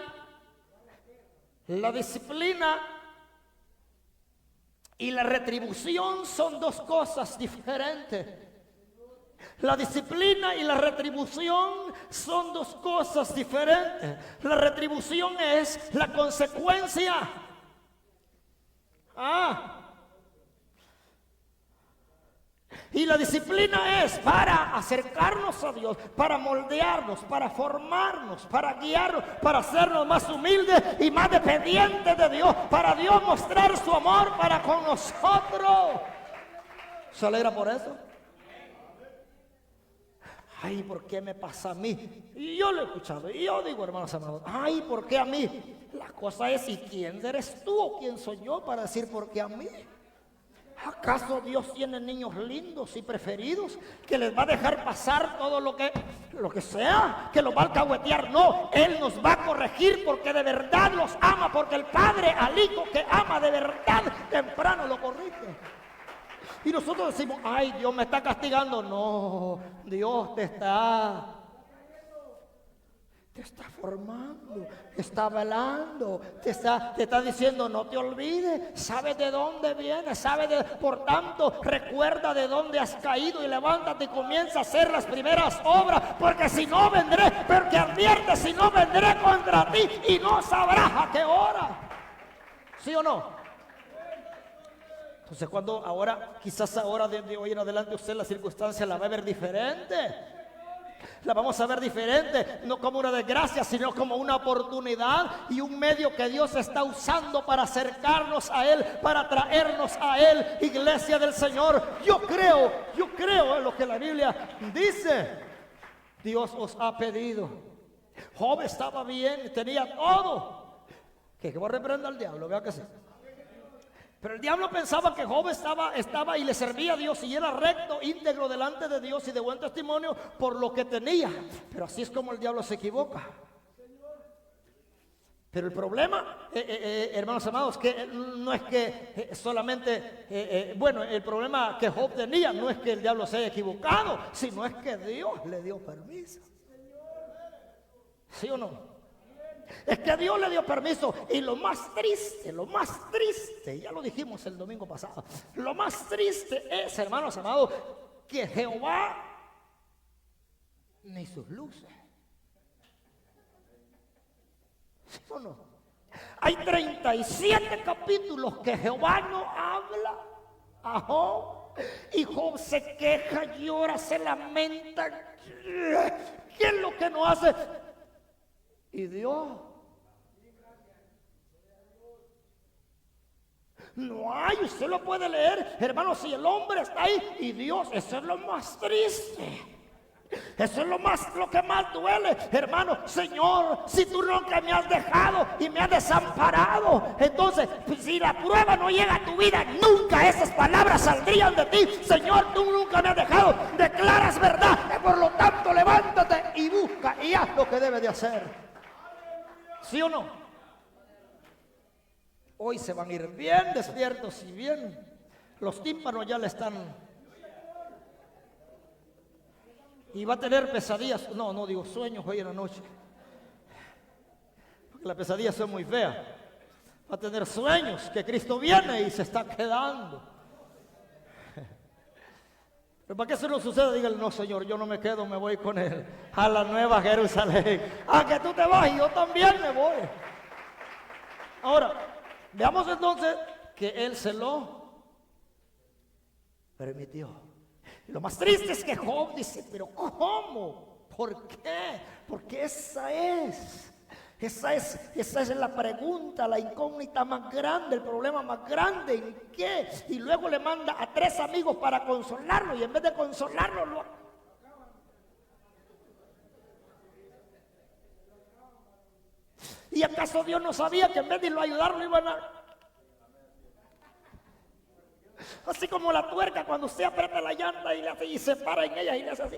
y la retribución son dos cosas diferentes. La disciplina y la retribución son dos cosas diferentes. La retribución es la consecuencia. Y la disciplina es para acercarnos a Dios, para moldearnos, para formarnos, para guiarnos, para hacernos más humildes y más dependientes de Dios, para Dios mostrar su amor para con nosotros. ¿Se alegra por eso? Ay, ¿por qué me pasa a mí? Y yo lo he escuchado, y yo digo, hermanos amados, ay, ¿por qué a mí? La cosa es, ¿y quién eres tú o quién soy yo para decir por qué a mí? ¿Acaso Dios tiene niños lindos y preferidos que les va a dejar pasar todo lo que sea, que los va a alcahuetear? No, Él nos va a corregir porque de verdad los ama, porque el padre al hijo que ama de verdad temprano lo corrige. Y nosotros decimos: ay, Dios me está castigando. No, Dios te está formando, te está velando, te está diciendo: no te olvides, sabes de dónde vienes, por tanto, recuerda de dónde has caído y levántate y comienza a hacer las primeras obras, porque si no vendré, porque advierte, si no vendré contra ti y no sabrás a qué hora. ¿Sí o no? Entonces quizás ahora de hoy en adelante usted la circunstancia la va a ver diferente. La vamos a ver diferente, no como una desgracia, sino como una oportunidad y un medio que Dios está usando para acercarnos a Él, para traernos a Él, iglesia del Señor. Yo creo en lo que la Biblia dice. Dios os ha pedido. Job estaba bien, tenía todo. Que voy a reprender al diablo, vea que sí. Pero el diablo pensaba que Job estaba y le servía a Dios y era recto, íntegro delante de Dios y de buen testimonio por lo que tenía. Pero así es como el diablo se equivoca. Pero el problema, hermanos amados, que no es que solamente, el problema que Job tenía no es que el diablo se haya equivocado, sino es que Dios le dio permiso. ¿Sí o no? Es que Dios le dio permiso. Y lo más triste, ya lo dijimos el domingo pasado, lo más triste es, hermanos amados, que Jehová ni sus luces. ¿Sí o no? Hay 37 capítulos que Jehová no habla a Job. Y Job se queja, llora, se lamenta. ¿Qué es lo que no hace? Y Dios. No hay, usted lo puede leer, hermano, si el hombre está ahí y Dios, eso es lo más triste. Eso es lo que más duele, hermano. Señor, si tú nunca me has dejado y me has desamparado, entonces, pues, si la prueba no llega a tu vida, nunca esas palabras saldrían de ti. Señor, tú nunca me has dejado, declaras verdad, por lo tanto levántate y busca y haz lo que debes de hacer. ¿Sí o no? Hoy se van a ir bien despiertos y bien, los tímpanos ya le están. Y va a tener pesadillas, no digo sueños hoy en la noche, porque las pesadillas son muy feas. Va a tener sueños que Cristo viene y se está quedando. Pero para que eso no suceda, dígale: no, Señor, yo no me quedo, me voy con Él a la nueva Jerusalén. A que tú te vas y yo también me voy. Ahora, veamos entonces que Él se lo permitió. Y lo más triste es que Job dice: pero ¿cómo? ¿Por qué? Porque esa es la pregunta, la incógnita más grande, el problema más grande. ¿En qué? Y luego le manda a 3 amigos para consolarlo, y en vez de consolarlo lo... ¿Y acaso Dios no sabía que en vez de irlo a ayudar, lo iban a... Así como la tuerca cuando usted aprieta la llanta y, le hace, y se para en ella y le hace así.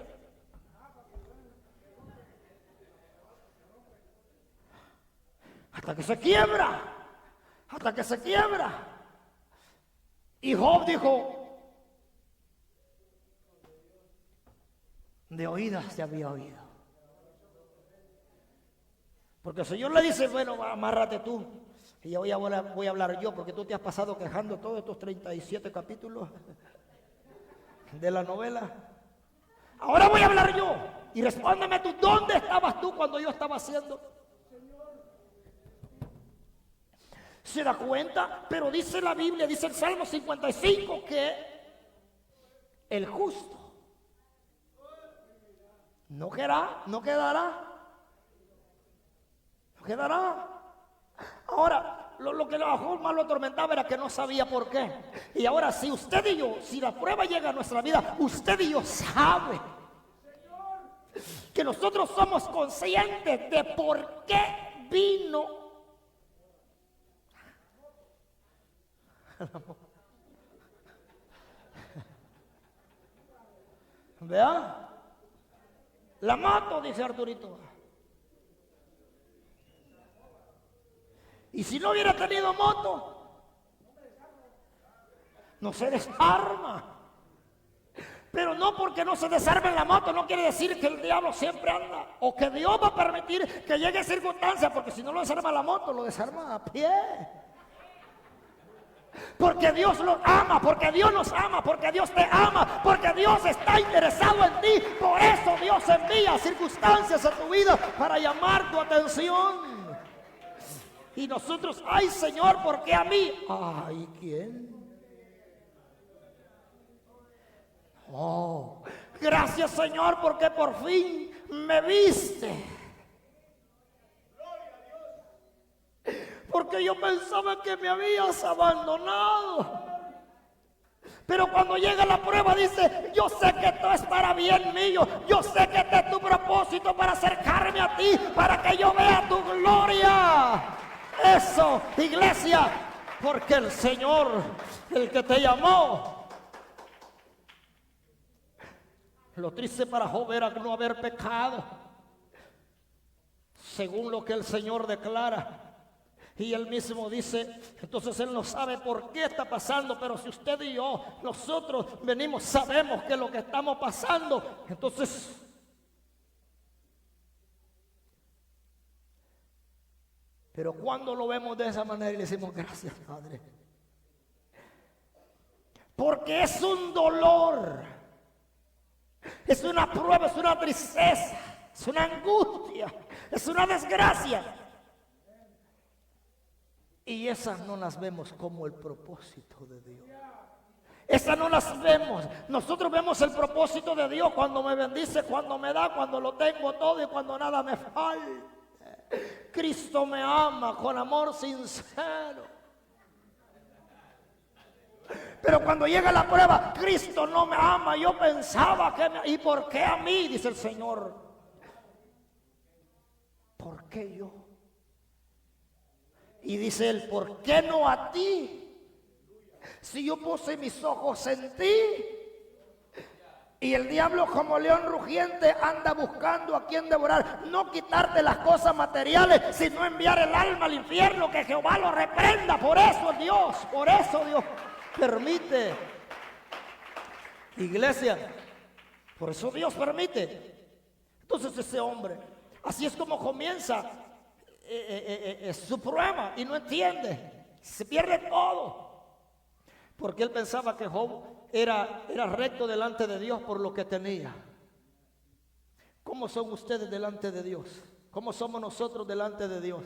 Hasta que se quiebra. Hasta que se quiebra. Y Job dijo: de oídas se había oído. Porque el Señor le dice: bueno, amárrate tú. Y hoy voy a hablar yo, porque tú te has pasado quejando todos estos 37 capítulos de la novela. Ahora voy a hablar yo. Y respóndeme tú: ¿dónde estabas tú cuando yo estaba haciendo? ¿Se da cuenta? Pero dice la Biblia, dice el Salmo 55, que el justo no quedará. Ahora, lo que a Job más lo atormentaba era que no sabía por qué. Y ahora, si usted y yo, si la prueba llega a nuestra vida, usted y yo sabe que nosotros somos conscientes de por qué vino. ¿Vea? La mato, dice Arturito. Y si no hubiera tenido moto, no se desarma. Pero no porque no se desarme la moto, no quiere decir que el diablo siempre anda, o que Dios va a permitir que llegue circunstancias, porque si no lo desarma la moto, lo desarma a pie. Porque Dios los ama, porque Dios nos ama, porque Dios te ama, porque Dios está interesado en ti. Por eso Dios envía circunstancias a tu vida para llamar tu atención. Y nosotros: ay, Señor, ¿por qué a mí? Ay, ¿quién? Oh, gracias, Señor, porque por fin me viste. Porque yo pensaba que me habías abandonado. Pero cuando llega la prueba dice: yo sé que esto es para bien mío. Yo sé que este es tu propósito, para acercarme a ti, para que yo vea tu gloria. Eso, iglesia, porque el Señor, el que te llamó. Lo triste para Job era no haber pecado, según lo que el Señor declara. Y él mismo dice, entonces él no sabe por qué está pasando, pero si usted y yo, nosotros venimos, sabemos que lo que estamos pasando, entonces Pero cuando lo vemos de esa manera y le decimos gracias, Padre, porque es un dolor, es una prueba, es una tristeza, es una angustia, es una desgracia. Y esas no las vemos como el propósito de Dios. Esas no las vemos. Nosotros vemos el propósito de Dios cuando me bendice, cuando me da, cuando lo tengo todo y cuando nada me falta. Cristo me ama con amor sincero. Pero cuando llega la prueba, Cristo no me ama. Yo pensaba que me... ¿Y por qué a mí? Dice el Señor. ¿Por qué yo? Y dice él, ¿por qué no a ti? Si yo puse mis ojos en ti. Y el diablo como león rugiente anda buscando a quien devorar. No quitarte las cosas materiales, sino enviar el alma al infierno, que Jehová lo reprenda. Por eso Dios permite. Iglesia, por eso Dios permite. Entonces ese hombre, así es como comienza su prueba y no entiende. Se pierde todo. Porque él pensaba que Job era recto delante de Dios por lo que tenía. ¿Cómo son ustedes delante de Dios? ¿Cómo somos nosotros delante de Dios?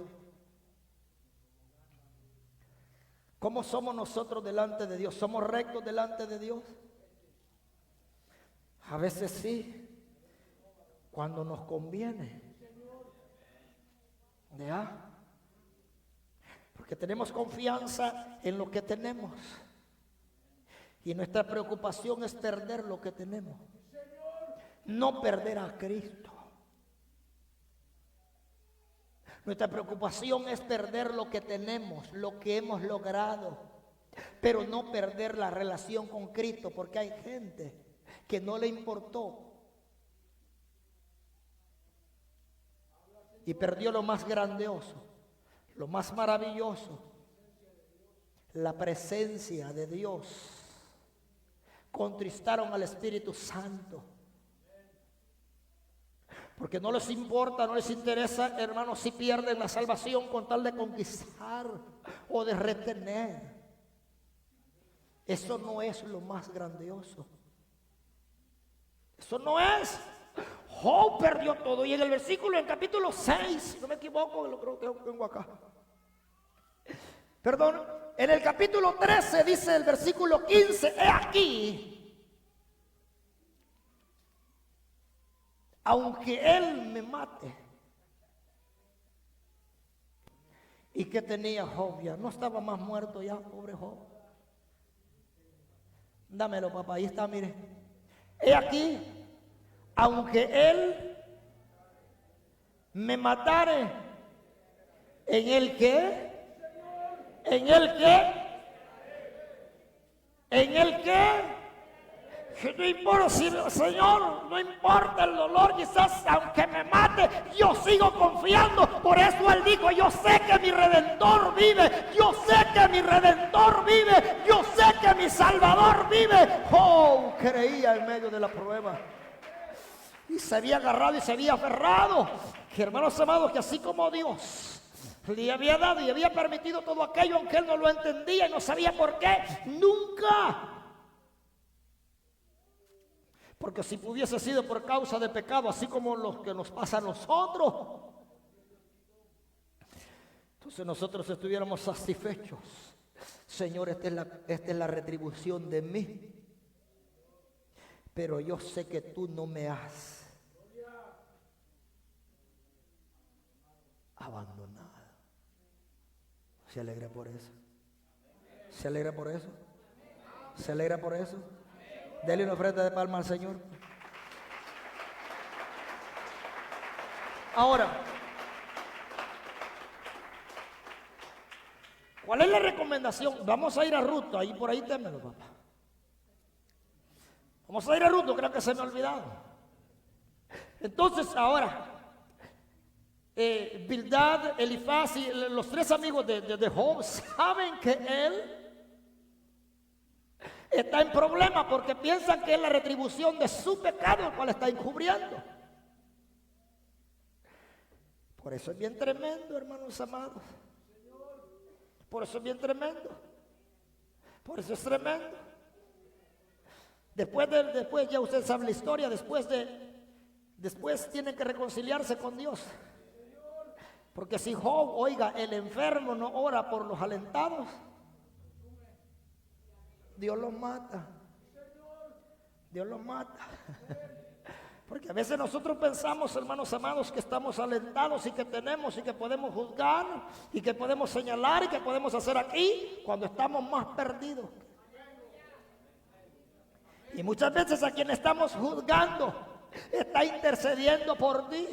¿Cómo somos nosotros delante de Dios? ¿Somos rectos delante de Dios? A veces sí, cuando nos conviene. ¿Ya? Porque tenemos confianza en lo que tenemos. Y nuestra preocupación es perder lo que tenemos. No perder a Cristo. Nuestra preocupación es perder lo que tenemos, lo que hemos logrado. Pero no perder la relación con Cristo, porque hay gente que no le importó. Y perdió lo más grandioso, lo más maravilloso, la presencia de Dios. Contristaron al Espíritu Santo. Porque no les importa, no les interesa, hermanos, si pierden la salvación con tal de conquistar o de retener. Eso no es lo más grandioso. Eso no es. Job perdió todo. Y en el versículo, en capítulo 6, si no me equivoco, lo creo que lo tengo acá. Perdón, en el capítulo 13 dice el versículo 15, he aquí, aunque él me mate. ¿Y qué tenía Job ya? No estaba más muerto ya, pobre Job. Dámelo, papá, ahí está, mire. He aquí, aunque él me matare, ¿en el qué? ¿En el qué? ¿En el qué? No importa, Señor, no importa el dolor, quizás aunque me mate, yo sigo confiando. Por eso él dijo, yo sé que mi Redentor vive, yo sé que mi Redentor vive, yo sé que mi Salvador vive. Oh, creía en medio de la prueba. Y se había agarrado y se había aferrado. Que hermanos amados, que así como Dios le había dado y había permitido todo aquello, aunque él no lo entendía y no sabía por qué, nunca. Porque si hubiese sido por causa de pecado, así como lo que nos pasa a nosotros, entonces nosotros estuviéramos satisfechos. Señor, esta es la retribución de mí. Pero yo sé que tú no me has abandonado. ¿Se alegra por eso? ¿Se alegra por eso? ¿Se alegra por eso? Dele una ofrenda de palma al Señor. Ahora, ¿cuál es la recomendación? Vamos a ir a Ruth, ahí por ahí témelo, papá. Vamos a ir a Ruth, no creo que se me ha olvidado. Entonces, ahora, Bildad, Elifaz y los tres amigos de Job saben que él está en problema porque piensan que es la retribución de su pecado el cual está encubriendo. Por eso es bien tremendo, hermanos amados. Por eso es bien tremendo. Por eso es tremendo. Después ya usted sabe la historia, después tienen que reconciliarse con Dios. Porque si Job, oiga, el enfermo no ora por los alentados, Dios los mata. Dios los mata. Porque a veces nosotros pensamos, hermanos amados, que estamos alentados y que tenemos y que podemos juzgar y que podemos señalar y que podemos hacer aquí cuando estamos más perdidos. Y muchas veces a quien estamos juzgando está intercediendo por ti.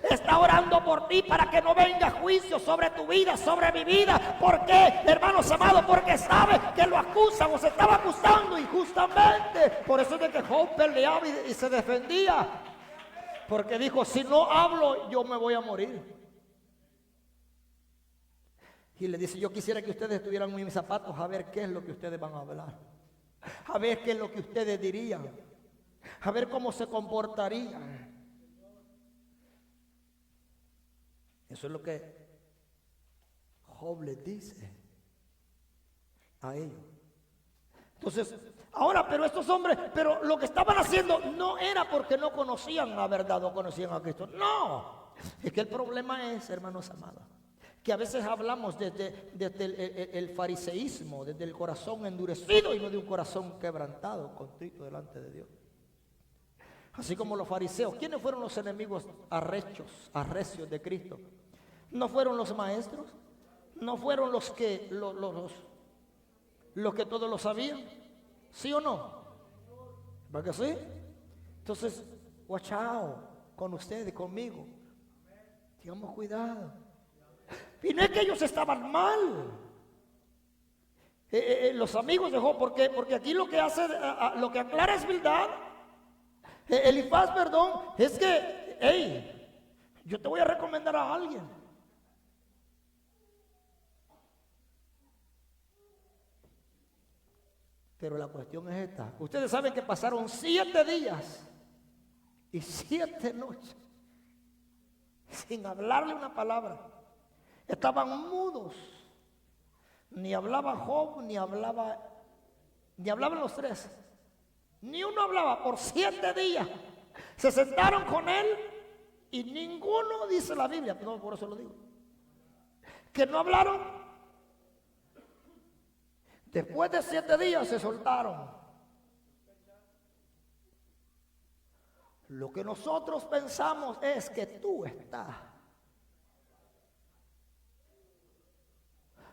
Está orando por ti para que no venga juicio sobre tu vida, sobre mi vida. ¿Por qué, hermanos amados? Porque sabe que lo acusan o se estaba acusando injustamente. Por eso es de que Job peleaba y se defendía. Porque dijo, si no hablo, yo me voy a morir. Y le dice, yo quisiera que ustedes estuvieran en mis zapatos a ver qué es lo que ustedes van a hablar. A ver qué es lo que ustedes dirían. A ver cómo se comportarían. Eso es lo que Job les dice a ellos. Entonces, ahora, pero estos hombres, pero lo que estaban haciendo no era porque no conocían la verdad o conocían a Cristo. No, es que el problema es, hermanos amados, que a veces hablamos desde el fariseísmo, desde el corazón endurecido y no de un corazón quebrantado, contrito delante de Dios. Así como los fariseos. ¿Quiénes fueron los enemigos arrecios de Cristo? ¿No fueron los maestros? ¿No fueron los que todos lo sabían? ¿Sí o no? ¿Verdad que sí? Entonces, watch out con ustedes, conmigo. Tengamos cuidado. Y no es que ellos estaban mal. Los amigos de Job, porque aquí lo que hace, lo que aclara es verdad. Elifaz, perdón, es que, hey, yo te voy a recomendar a alguien. Pero la cuestión es esta. Ustedes saben que pasaron 7 días y 7 noches sin hablarle una palabra. Estaban mudos. Ni hablaba Job, ni hablaban los 3. Ni uno hablaba por 7 días. Se sentaron con él y ninguno, dice la Biblia, no, por eso lo digo, que no hablaron. Después de 7 días se soltaron. Lo que nosotros pensamos es que tú estás.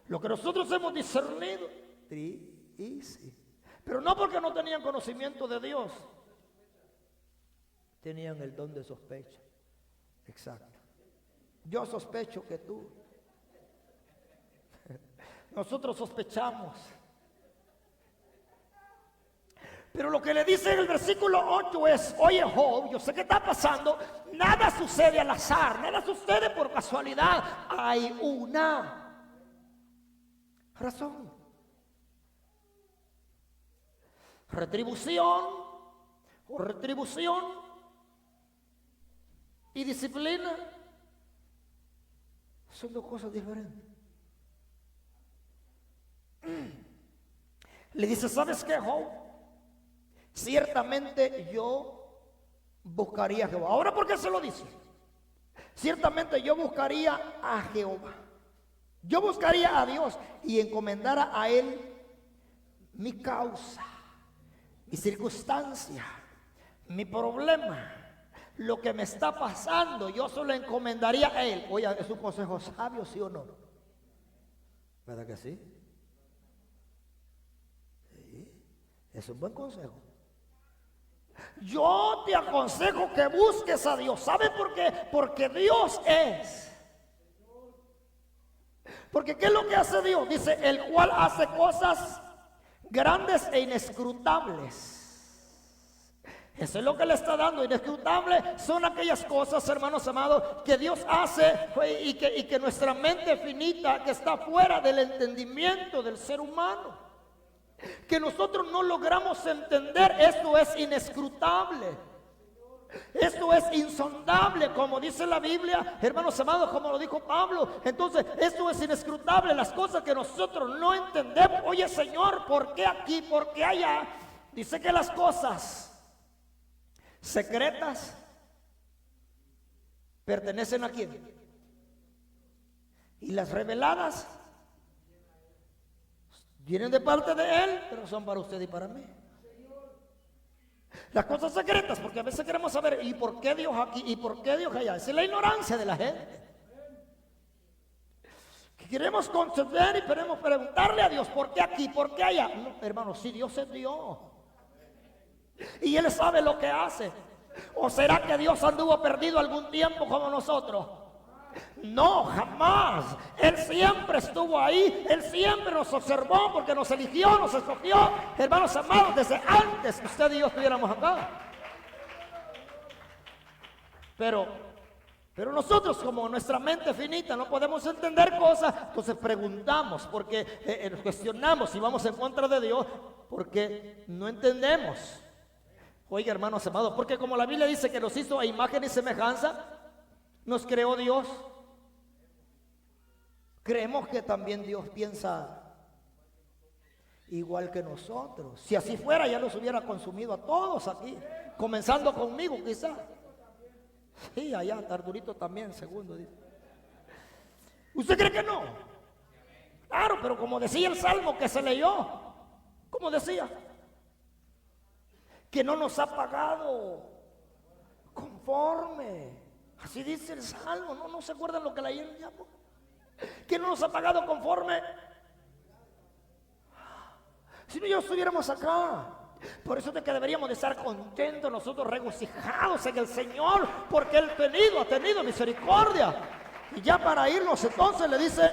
Lo que nosotros hemos discernido, easy. Pero no porque no tenían conocimiento de Dios. Tenían el don de sospecha. Exacto. Yo sospecho que tú. Nosotros sospechamos. Pero lo que le dice en el versículo 8 es, oye Job, yo sé que está pasando, nada sucede al azar, nada sucede por casualidad. Hay una razón. Retribución y disciplina son 2 cosas diferentes. Le dice, ¿sabes qué, Job? Ciertamente yo buscaría a Jehová. Ahora, ¿por qué se lo dice? Ciertamente yo buscaría a Jehová. Yo buscaría a Dios y encomendara a Él mi causa, mi circunstancia, mi problema, lo que me está pasando. Yo se lo encomendaría a Él. Oye, ¿es un consejo sabio, sí o no? ¿Verdad que sí? Sí, es un buen consejo. Yo te aconsejo que busques a Dios. ¿Sabe por qué? Porque Dios es. Porque ¿qué es lo que hace Dios? Dice, el cual hace cosas grandes e inescrutables. Eso es lo que le está dando. Inescrutable son aquellas cosas, hermanos amados, que Dios hace y que nuestra mente finita, que está fuera del entendimiento del ser humano, que nosotros no logramos entender. Esto es inescrutable. Esto es insondable, como dice la Biblia, hermanos amados, como lo dijo Pablo. Entonces, esto es inescrutable, las cosas que nosotros no entendemos. Oye, Señor, ¿por qué aquí? ¿Por qué allá? Dice que las cosas secretas pertenecen a quién. Y las reveladas vienen de parte de Él, pero son para usted y para mí. Las cosas secretas, porque a veces queremos saber, ¿y por qué Dios aquí? ¿Y por qué Dios allá? Esa es la ignorancia de la gente. Que queremos conceder y queremos preguntarle a Dios, ¿por qué aquí? ¿Por qué allá? No, hermano, si Dios es Dios. Y Él sabe lo que hace. ¿O será que Dios anduvo perdido algún tiempo como nosotros? No, jamás. Él siempre estuvo ahí. Él siempre nos observó porque nos eligió, nos escogió. Hermanos amados, desde antes que usted y yo estuviéramos acá. Pero nosotros, como nuestra mente finita, no podemos entender cosas. Entonces preguntamos, porque nos cuestionamos y vamos en contra de Dios, porque no entendemos. Oiga, hermanos amados, porque como la Biblia dice que nos hizo a imagen y semejanza, nos creó Dios. Creemos que también Dios piensa igual que nosotros. Si así fuera, ya los hubiera consumido a todos aquí, comenzando conmigo quizá. Sí, allá Arturito también, segundo. Dice. ¿Usted cree que no? Claro, pero como decía el salmo que se leyó, ¿cómo decía? Que no nos ha pagado conforme. Así dice el salmo, no se acuerdan lo que leyeron ya. Que no nos ha pagado conforme. Si no, ya estuviéramos acá. Por eso es que deberíamos de estar contentos, nosotros regocijados en el Señor, porque Él ha tenido misericordia. Y ya para irnos entonces le dice,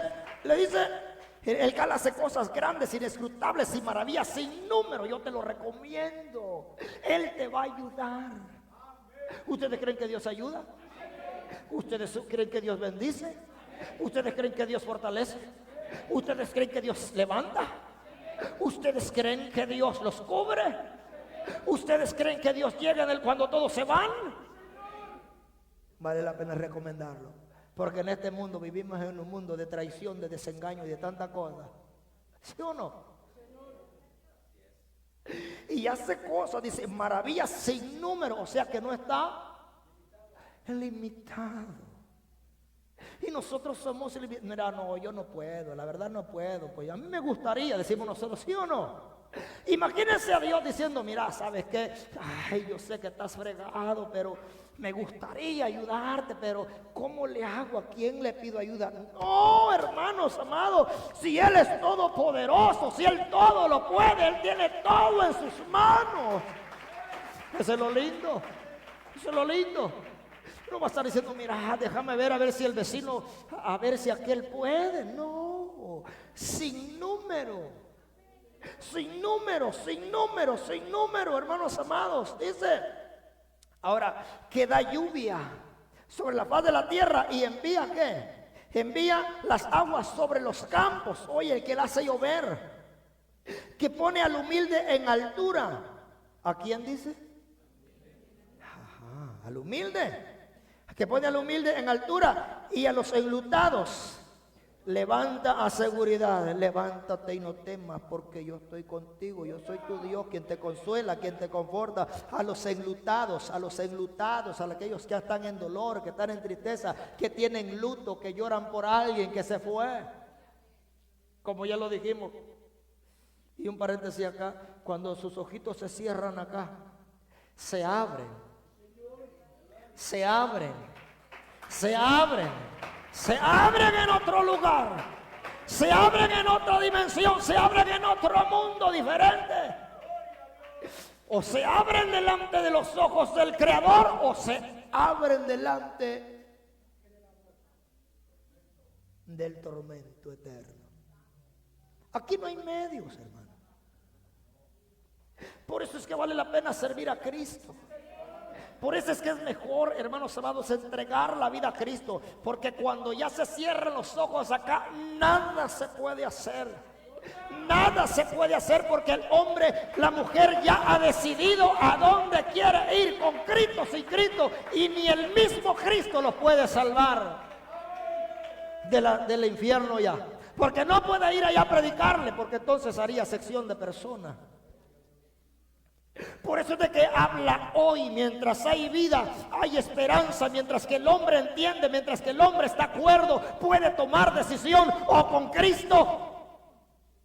el que hace cosas grandes, inescrutables y maravillas sin número. Yo te lo recomiendo. Él te va a ayudar. ¿Ustedes creen que Dios ayuda? ¿Ustedes creen que Dios bendice? ¿Ustedes creen que Dios fortalece? ¿Ustedes creen que Dios levanta? ¿Ustedes creen que Dios los cubre? ¿Ustedes creen que Dios llega cuando todos se van? Vale la pena recomendarlo, porque en este mundo vivimos en un mundo de traición, de desengaño y de tanta cosa. ¿Sí o no? Y hace cosas, dice, maravillas sin número, o sea que no está limitado. Y nosotros somos limitados. Mira, no, yo no puedo, la verdad no puedo. Pues a mí me gustaría, decimos nosotros, ¿sí o no? Imagínense a Dios diciendo, mira, ¿sabes qué? Ay, yo sé que estás fregado, pero me gustaría ayudarte, pero ¿cómo le hago? ¿A quién le pido ayuda? No, hermanos amados, si Él es todopoderoso, si Él todo lo puede, Él tiene todo en sus manos. Eso es lo lindo, eso es lo lindo. No va a estar diciendo, mira, déjame ver a ver si el vecino, a ver si aquel puede. No, sin número, sin número, sin número, sin número, hermanos amados. Dice, ahora, que da lluvia sobre la faz de la tierra y envía, ¿qué? Envía las aguas sobre los campos. Oye, que la hace llover, que pone al humilde en altura. ¿A quién dice? Ajá, al humilde. Que pone al humilde en altura y a los enlutados levanta a seguridad. Levántate y no temas, porque yo estoy contigo. Yo soy tu Dios, quien te consuela, quien te conforta. A los enlutados, a aquellos que están en dolor, que están en tristeza, que tienen luto, que lloran por alguien que se fue. Como ya lo dijimos. Y un paréntesis acá, cuando sus ojitos se cierran acá, se abren. Se abren en otro lugar, se abren en otra dimensión, se abren en otro mundo diferente. O se abren delante de los ojos del Creador, o se abren delante del tormento eterno. Aquí no hay medios, hermano. Por eso es que vale la pena servir a Cristo. Por eso es que es mejor, hermanos amados, entregar la vida a Cristo. Porque cuando ya se cierran los ojos acá, nada se puede hacer. Nada se puede hacer porque el hombre, la mujer ya ha decidido a dónde quiere ir, con Cristo, sin Cristo, y ni el mismo Cristo los puede salvar del infierno ya. Porque no puede ir allá a predicarle, porque entonces haría sección de personas. Por eso es de que habla hoy, mientras hay vida, hay esperanza, mientras que el hombre entiende, mientras que el hombre está acuerdo, puede tomar decisión o con Cristo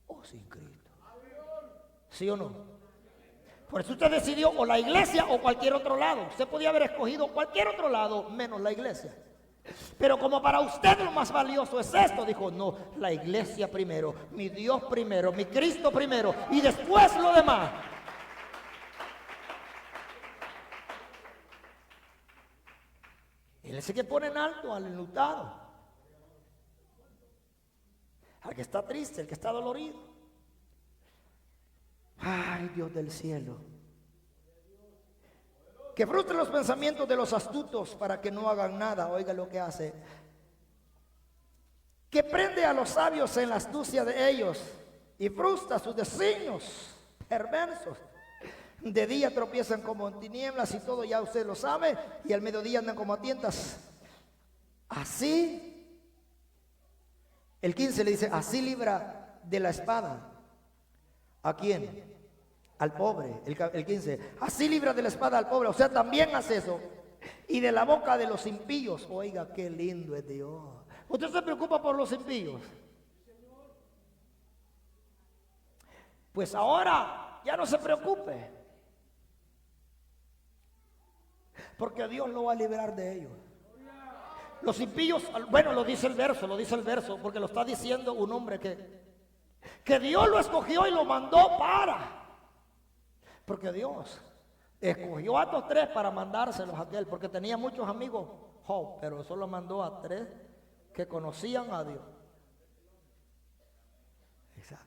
o sin Cristo. ¿Sí o no? Por eso usted decidió o la iglesia o cualquier otro lado. Usted podía haber escogido cualquier otro lado menos la iglesia. Pero como para usted lo más valioso es esto, dijo, no, la iglesia primero, mi Dios primero, mi Cristo primero y después lo demás. Él es el que pone en alto al enlutado, al que está triste, el que está dolorido. Ay, Dios del cielo, que frustre los pensamientos de los astutos para que no hagan nada. Oiga lo que hace. Que prende a los sabios en la astucia de ellos y frustra sus designios perversos. De día tropiezan como en tinieblas y todo ya usted lo sabe, y al mediodía andan como a tientas. Así, el 15 le dice, así libra de la espada. ¿A quién? Al pobre. El 15, así libra de la espada al pobre. O sea, también hace eso. Y de la boca de los impíos. Oiga, qué lindo es Dios. ¿Usted se preocupa por los impíos? Pues ahora ya no se preocupe, porque Dios lo va a liberar de ellos. Los impíos, bueno, lo dice el verso, porque lo está diciendo un hombre que Dios lo escogió y lo mandó porque Dios escogió a estos 3 para mandárselos a aquel, porque tenía muchos amigos, Job, pero solo mandó a 3 que conocían a Dios. Exacto.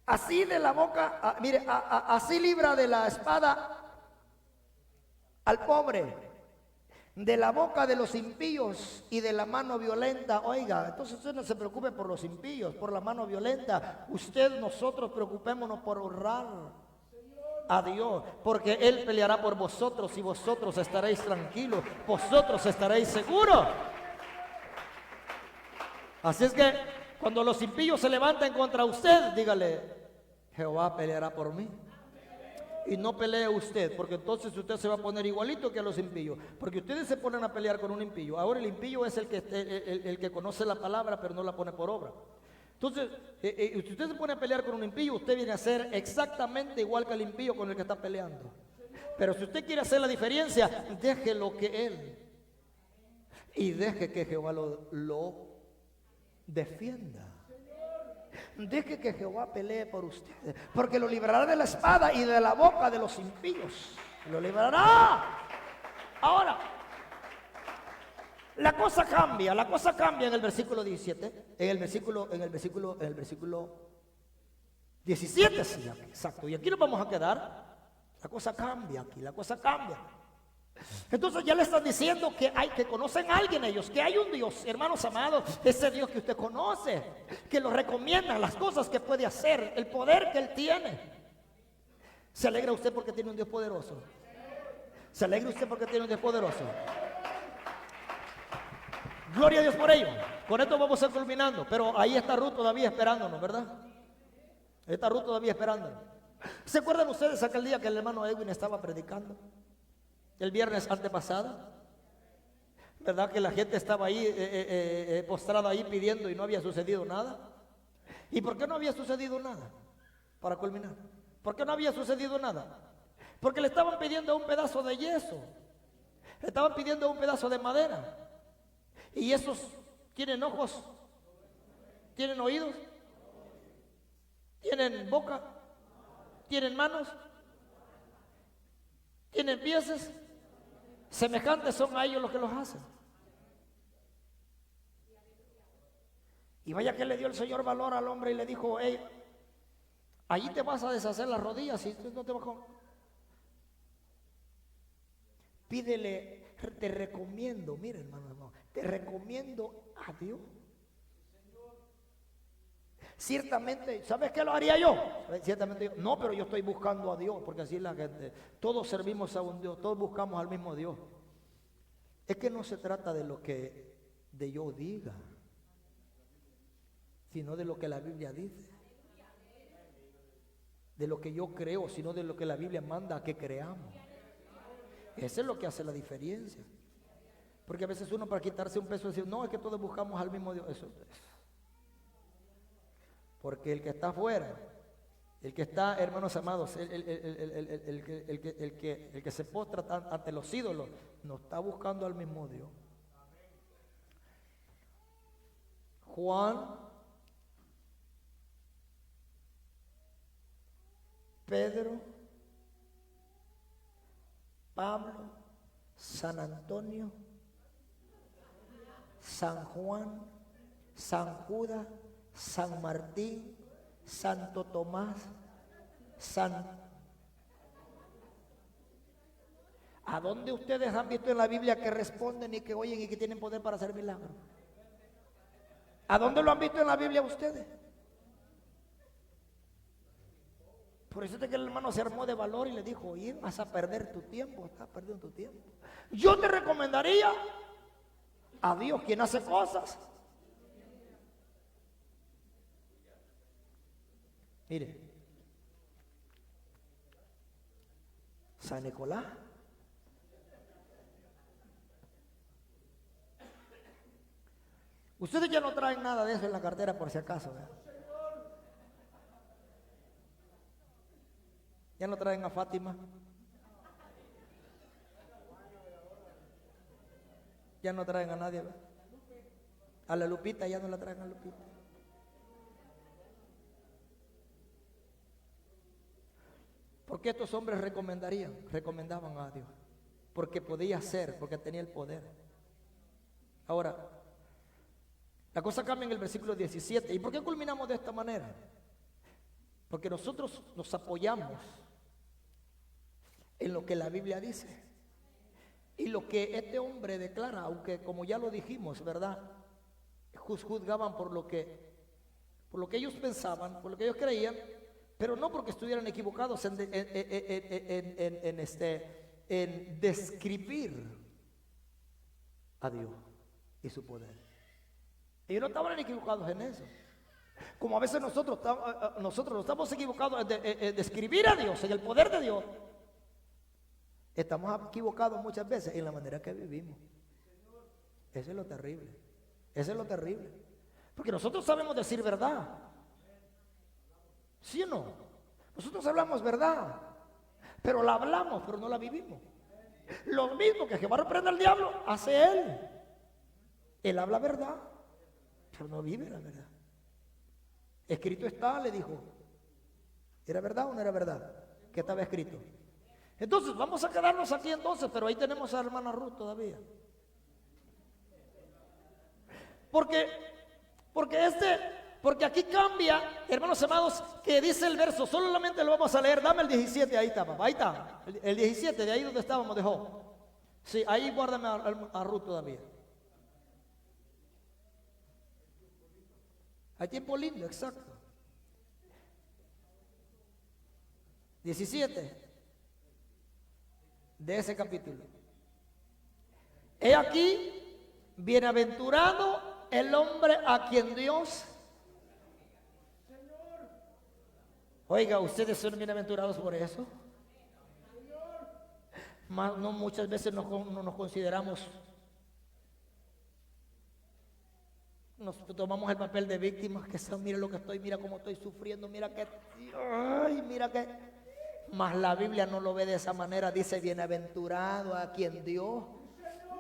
Así de la boca, mire, así libra de la espada al pobre, de la boca de los impíos y de la mano violenta. Oiga, entonces usted no se preocupe por los impíos, por la mano violenta. Nosotros preocupémonos por honrar a Dios, porque Él peleará por vosotros y vosotros estaréis tranquilos, vosotros estaréis seguros. Así es que cuando los impíos se levanten contra usted, dígale, Jehová peleará por mí. Y no pelee usted, porque entonces usted se va a poner igualito que a los impíos. Porque ustedes se ponen a pelear con un impío. Ahora el impío es el que conoce la palabra, pero no la pone por obra. Entonces, si usted se pone a pelear con un impío, usted viene a ser exactamente igual que el impío con el que está peleando. Pero si usted quiere hacer la diferencia, déjelo que él. Y deje que Jehová lo defienda. Deje que Jehová pelee por usted, porque lo librará de la espada y de la boca de los impíos. Lo librará. Ahora, la cosa cambia en el versículo 17, en el versículo 17, sí, exacto. Y aquí nos vamos a quedar. La cosa cambia aquí, la cosa cambia. Entonces ya le están diciendo que conocen a alguien ellos, que hay un Dios, hermanos amados, ese Dios que usted conoce, que lo recomienda, las cosas que puede hacer, el poder que Él tiene. ¿Se alegra usted porque tiene un Dios poderoso? ¿Se alegra usted porque tiene un Dios poderoso? Gloria a Dios por ello. Con esto vamos a ir culminando, pero ahí está Ruth todavía esperándonos, ¿verdad? Ahí está Ruth todavía esperándonos. ¿Se acuerdan ustedes aquel día que el hermano Edwin estaba predicando? El viernes antepasado, ¿verdad? Que la gente estaba ahí postrada ahí pidiendo y no había sucedido nada. ¿Y por qué no había sucedido nada? Para culminar, ¿por qué no había sucedido nada? Porque le estaban pidiendo un pedazo de yeso, le estaban pidiendo un pedazo de madera. Y esos tienen ojos, tienen oídos, tienen boca, tienen manos, tienen pies. Semejantes son a ellos los que los hacen. Y vaya que le dio el Señor valor al hombre y le dijo, hey, allí te vas a deshacer las rodillas y no te vas a... Pídele, te recomiendo, mire hermano, te recomiendo a Dios. Ciertamente, ¿sabes qué lo haría yo? Ciertamente yo, no, pero yo estoy buscando a Dios, porque así es la gente. Todos servimos a un Dios, todos buscamos al mismo Dios. Es que no se trata de lo que de yo diga, sino de lo que la Biblia dice. De lo que yo creo, sino de lo que la Biblia manda a que creamos. Eso es lo que hace la diferencia. Porque a veces uno, para quitarse un peso dice, no, es que todos buscamos al mismo Dios. Eso es. Porque el que está afuera, el que está, hermanos amados, el que se postra ante los ídolos, no está buscando al mismo Dios. Juan, Pedro, Pablo, San Antonio, San Juan, San Judas, San Martín, Santo Tomás, ¿A dónde ustedes han visto en la Biblia que responden y que oyen y que tienen poder para hacer milagros? ¿A dónde lo han visto en la Biblia ustedes? Por eso es que el hermano se armó de valor y le dijo, oye, vas a perder tu tiempo, estás perdiendo tu tiempo. Yo te recomendaría a Dios, quien hace cosas. Mire, San Nicolás. Ustedes ya no traen nada de eso en la cartera por si acaso, ¿verdad? Ya no traen a Fátima. Ya no traen a nadie, ¿verdad? A la Lupita ya no la traen a Lupita. ¿Por qué estos hombres recomendaban a Dios? Porque podía ser, porque tenía el poder. Ahora, la cosa cambia en el versículo 17. ¿Y por qué culminamos de esta manera? Porque nosotros nos apoyamos en lo que la Biblia dice. Y lo que este hombre declara, aunque como ya lo dijimos, ¿verdad? Juzgaban por lo que ellos pensaban, por lo que ellos creían, pero no porque estuvieran equivocados en describir a Dios y su poder. Ellos no estaban equivocados en eso. Como a veces nosotros no estamos equivocados en describir a Dios, en el poder de Dios. Estamos equivocados muchas veces en la manera que vivimos. Eso es lo terrible. Eso es lo terrible. Porque nosotros sabemos decir verdad. ¿Sí o no? Nosotros hablamos verdad, pero la hablamos, pero no la vivimos. Lo mismo que Jehová reprende al diablo, hace él. Él habla verdad, pero no vive la verdad. Escrito está, le dijo. ¿Era verdad o no era verdad? ¿Qué estaba escrito? Entonces, vamos a quedarnos aquí entonces, pero ahí tenemos a la hermana Ruth todavía. Porque aquí cambia, hermanos amados, que dice el verso, solamente lo vamos a leer, dame el 17, ahí está, papá, ahí está, el 17, de ahí donde estábamos, dejó. Sí, ahí guárdame a Ruth todavía. Hay tiempo lindo, exacto. 17 de ese capítulo. He aquí, bienaventurado el hombre a quien Dios. Oiga, ustedes son bienaventurados por eso. No muchas veces no nos consideramos. Nos tomamos el papel de víctimas, que son, mira lo que estoy, mira cómo estoy sufriendo, mira que, ay, mira que. Mas la Biblia no lo ve de esa manera, dice bienaventurado a quien Dios,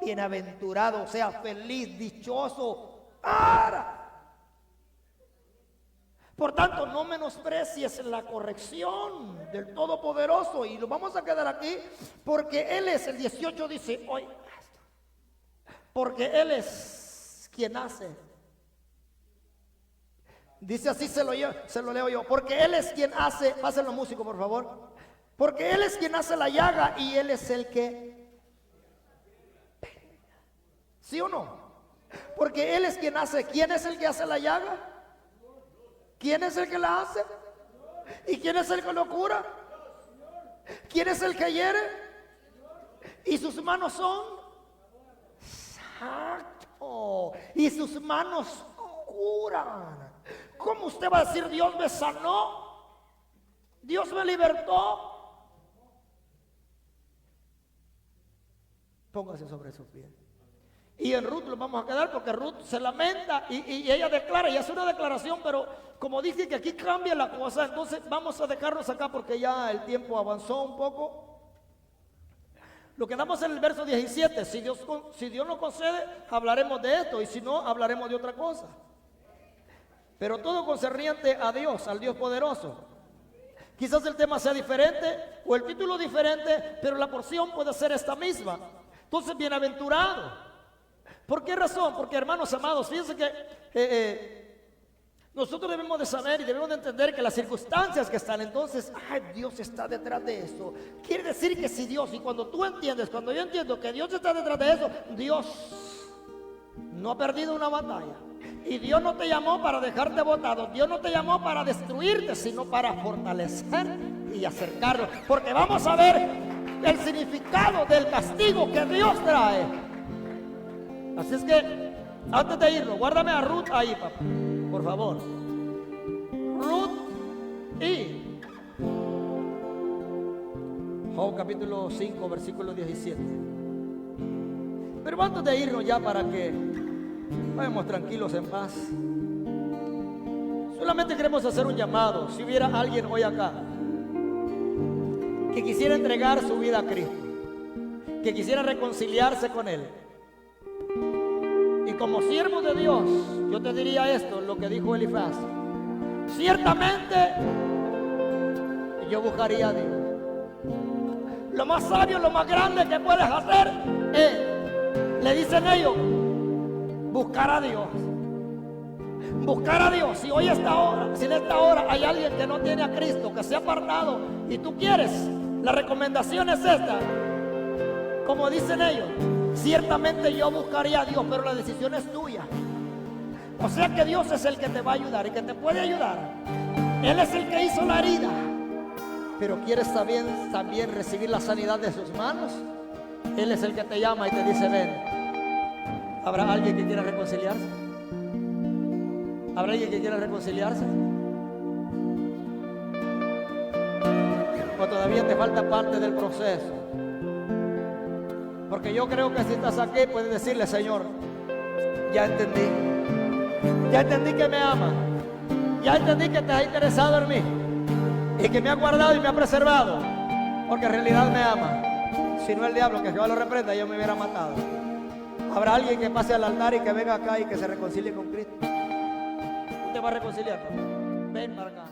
bienaventurado, o sea, feliz, dichoso. ¡Ara! Por tanto, no menosprecies la corrección del Todopoderoso, y lo vamos a quedar aquí, porque Él es, el 18 dice, hoy, porque Él es quien hace. Dice así, se lo leo yo. Porque Él es quien hace, pasen los músicos por favor. Porque Él es quien hace la llaga y Él es el que. ¿Sí o no? Porque Él es quien hace. ¿Quién es el que hace la llaga? ¿Quién es el que la hace? ¿Y quién es el que lo cura? ¿Quién es el que hiere? Y sus manos son. Exacto. Y sus manos curan. ¿Cómo usted va a decir Dios me sanó? Dios me libertó. Póngase sobre sus pies. Y en Ruth lo vamos a quedar porque Ruth se lamenta y ella declara, y hace una declaración, pero como dice que aquí cambia la cosa, entonces vamos a dejarnos acá porque ya el tiempo avanzó un poco. Lo quedamos en el verso 17, si Dios nos concede, hablaremos de esto, y si no, hablaremos de otra cosa. Pero todo concerniente a Dios, al Dios poderoso. Quizás el tema sea diferente o el título diferente, pero la porción puede ser esta misma. Entonces, bienaventurado. ¿Por qué razón? Porque, hermanos amados, fíjense que nosotros debemos de saber y debemos de entender que las circunstancias que están, entonces, Dios está detrás de eso. Quiere decir que si Dios, y cuando tú entiendes, cuando yo entiendo que Dios está detrás de eso, Dios no ha perdido una batalla. Y Dios no te llamó para dejarte botado, Dios no te llamó para destruirte, sino para fortalecer y acercarlo. Porque vamos a ver el significado del castigo que Dios trae. Así es que, antes de irnos, guárdame a Ruth ahí, papá, por favor. Ruth y Job capítulo 5, versículo 17. Pero antes de irnos ya, para que vayamos tranquilos en paz, solamente queremos hacer un llamado. Si hubiera alguien hoy acá que quisiera entregar su vida a Cristo, que quisiera reconciliarse con Él, y como siervo de Dios, yo te diría esto, lo que dijo Elifaz: ciertamente yo buscaría a Dios. Lo más sabio, lo más grande que puedes hacer es, le dicen ellos, buscar a Dios. Buscar a Dios. Si hoy esta hora, si en esta hora hay alguien que no tiene a Cristo, que se ha apartado y tú quieres, la recomendación es esta. Como dicen ellos, ciertamente yo buscaría a Dios, pero la decisión es tuya. O sea que Dios es el que te va a ayudar y que te puede ayudar. Él es el que hizo la herida. Pero ¿quieres también recibir la sanidad de sus manos? Él es el que te llama y te dice: ven. ¿Habrá alguien que quiera reconciliarse? ¿Habrá alguien que quiera reconciliarse? ¿O todavía te falta parte del proceso? Porque yo creo que si estás aquí puedes decirle: Señor, ya entendí que me ama, ya entendí que te has interesado en mí y que me ha guardado y me ha preservado, porque en realidad me ama. Si no el diablo, que Jehová lo reprenda, yo me hubiera matado. Habrá alguien que pase al altar y que venga acá y que se reconcilie con Cristo. ¿Tú te vas a reconciliar? Ven para acá.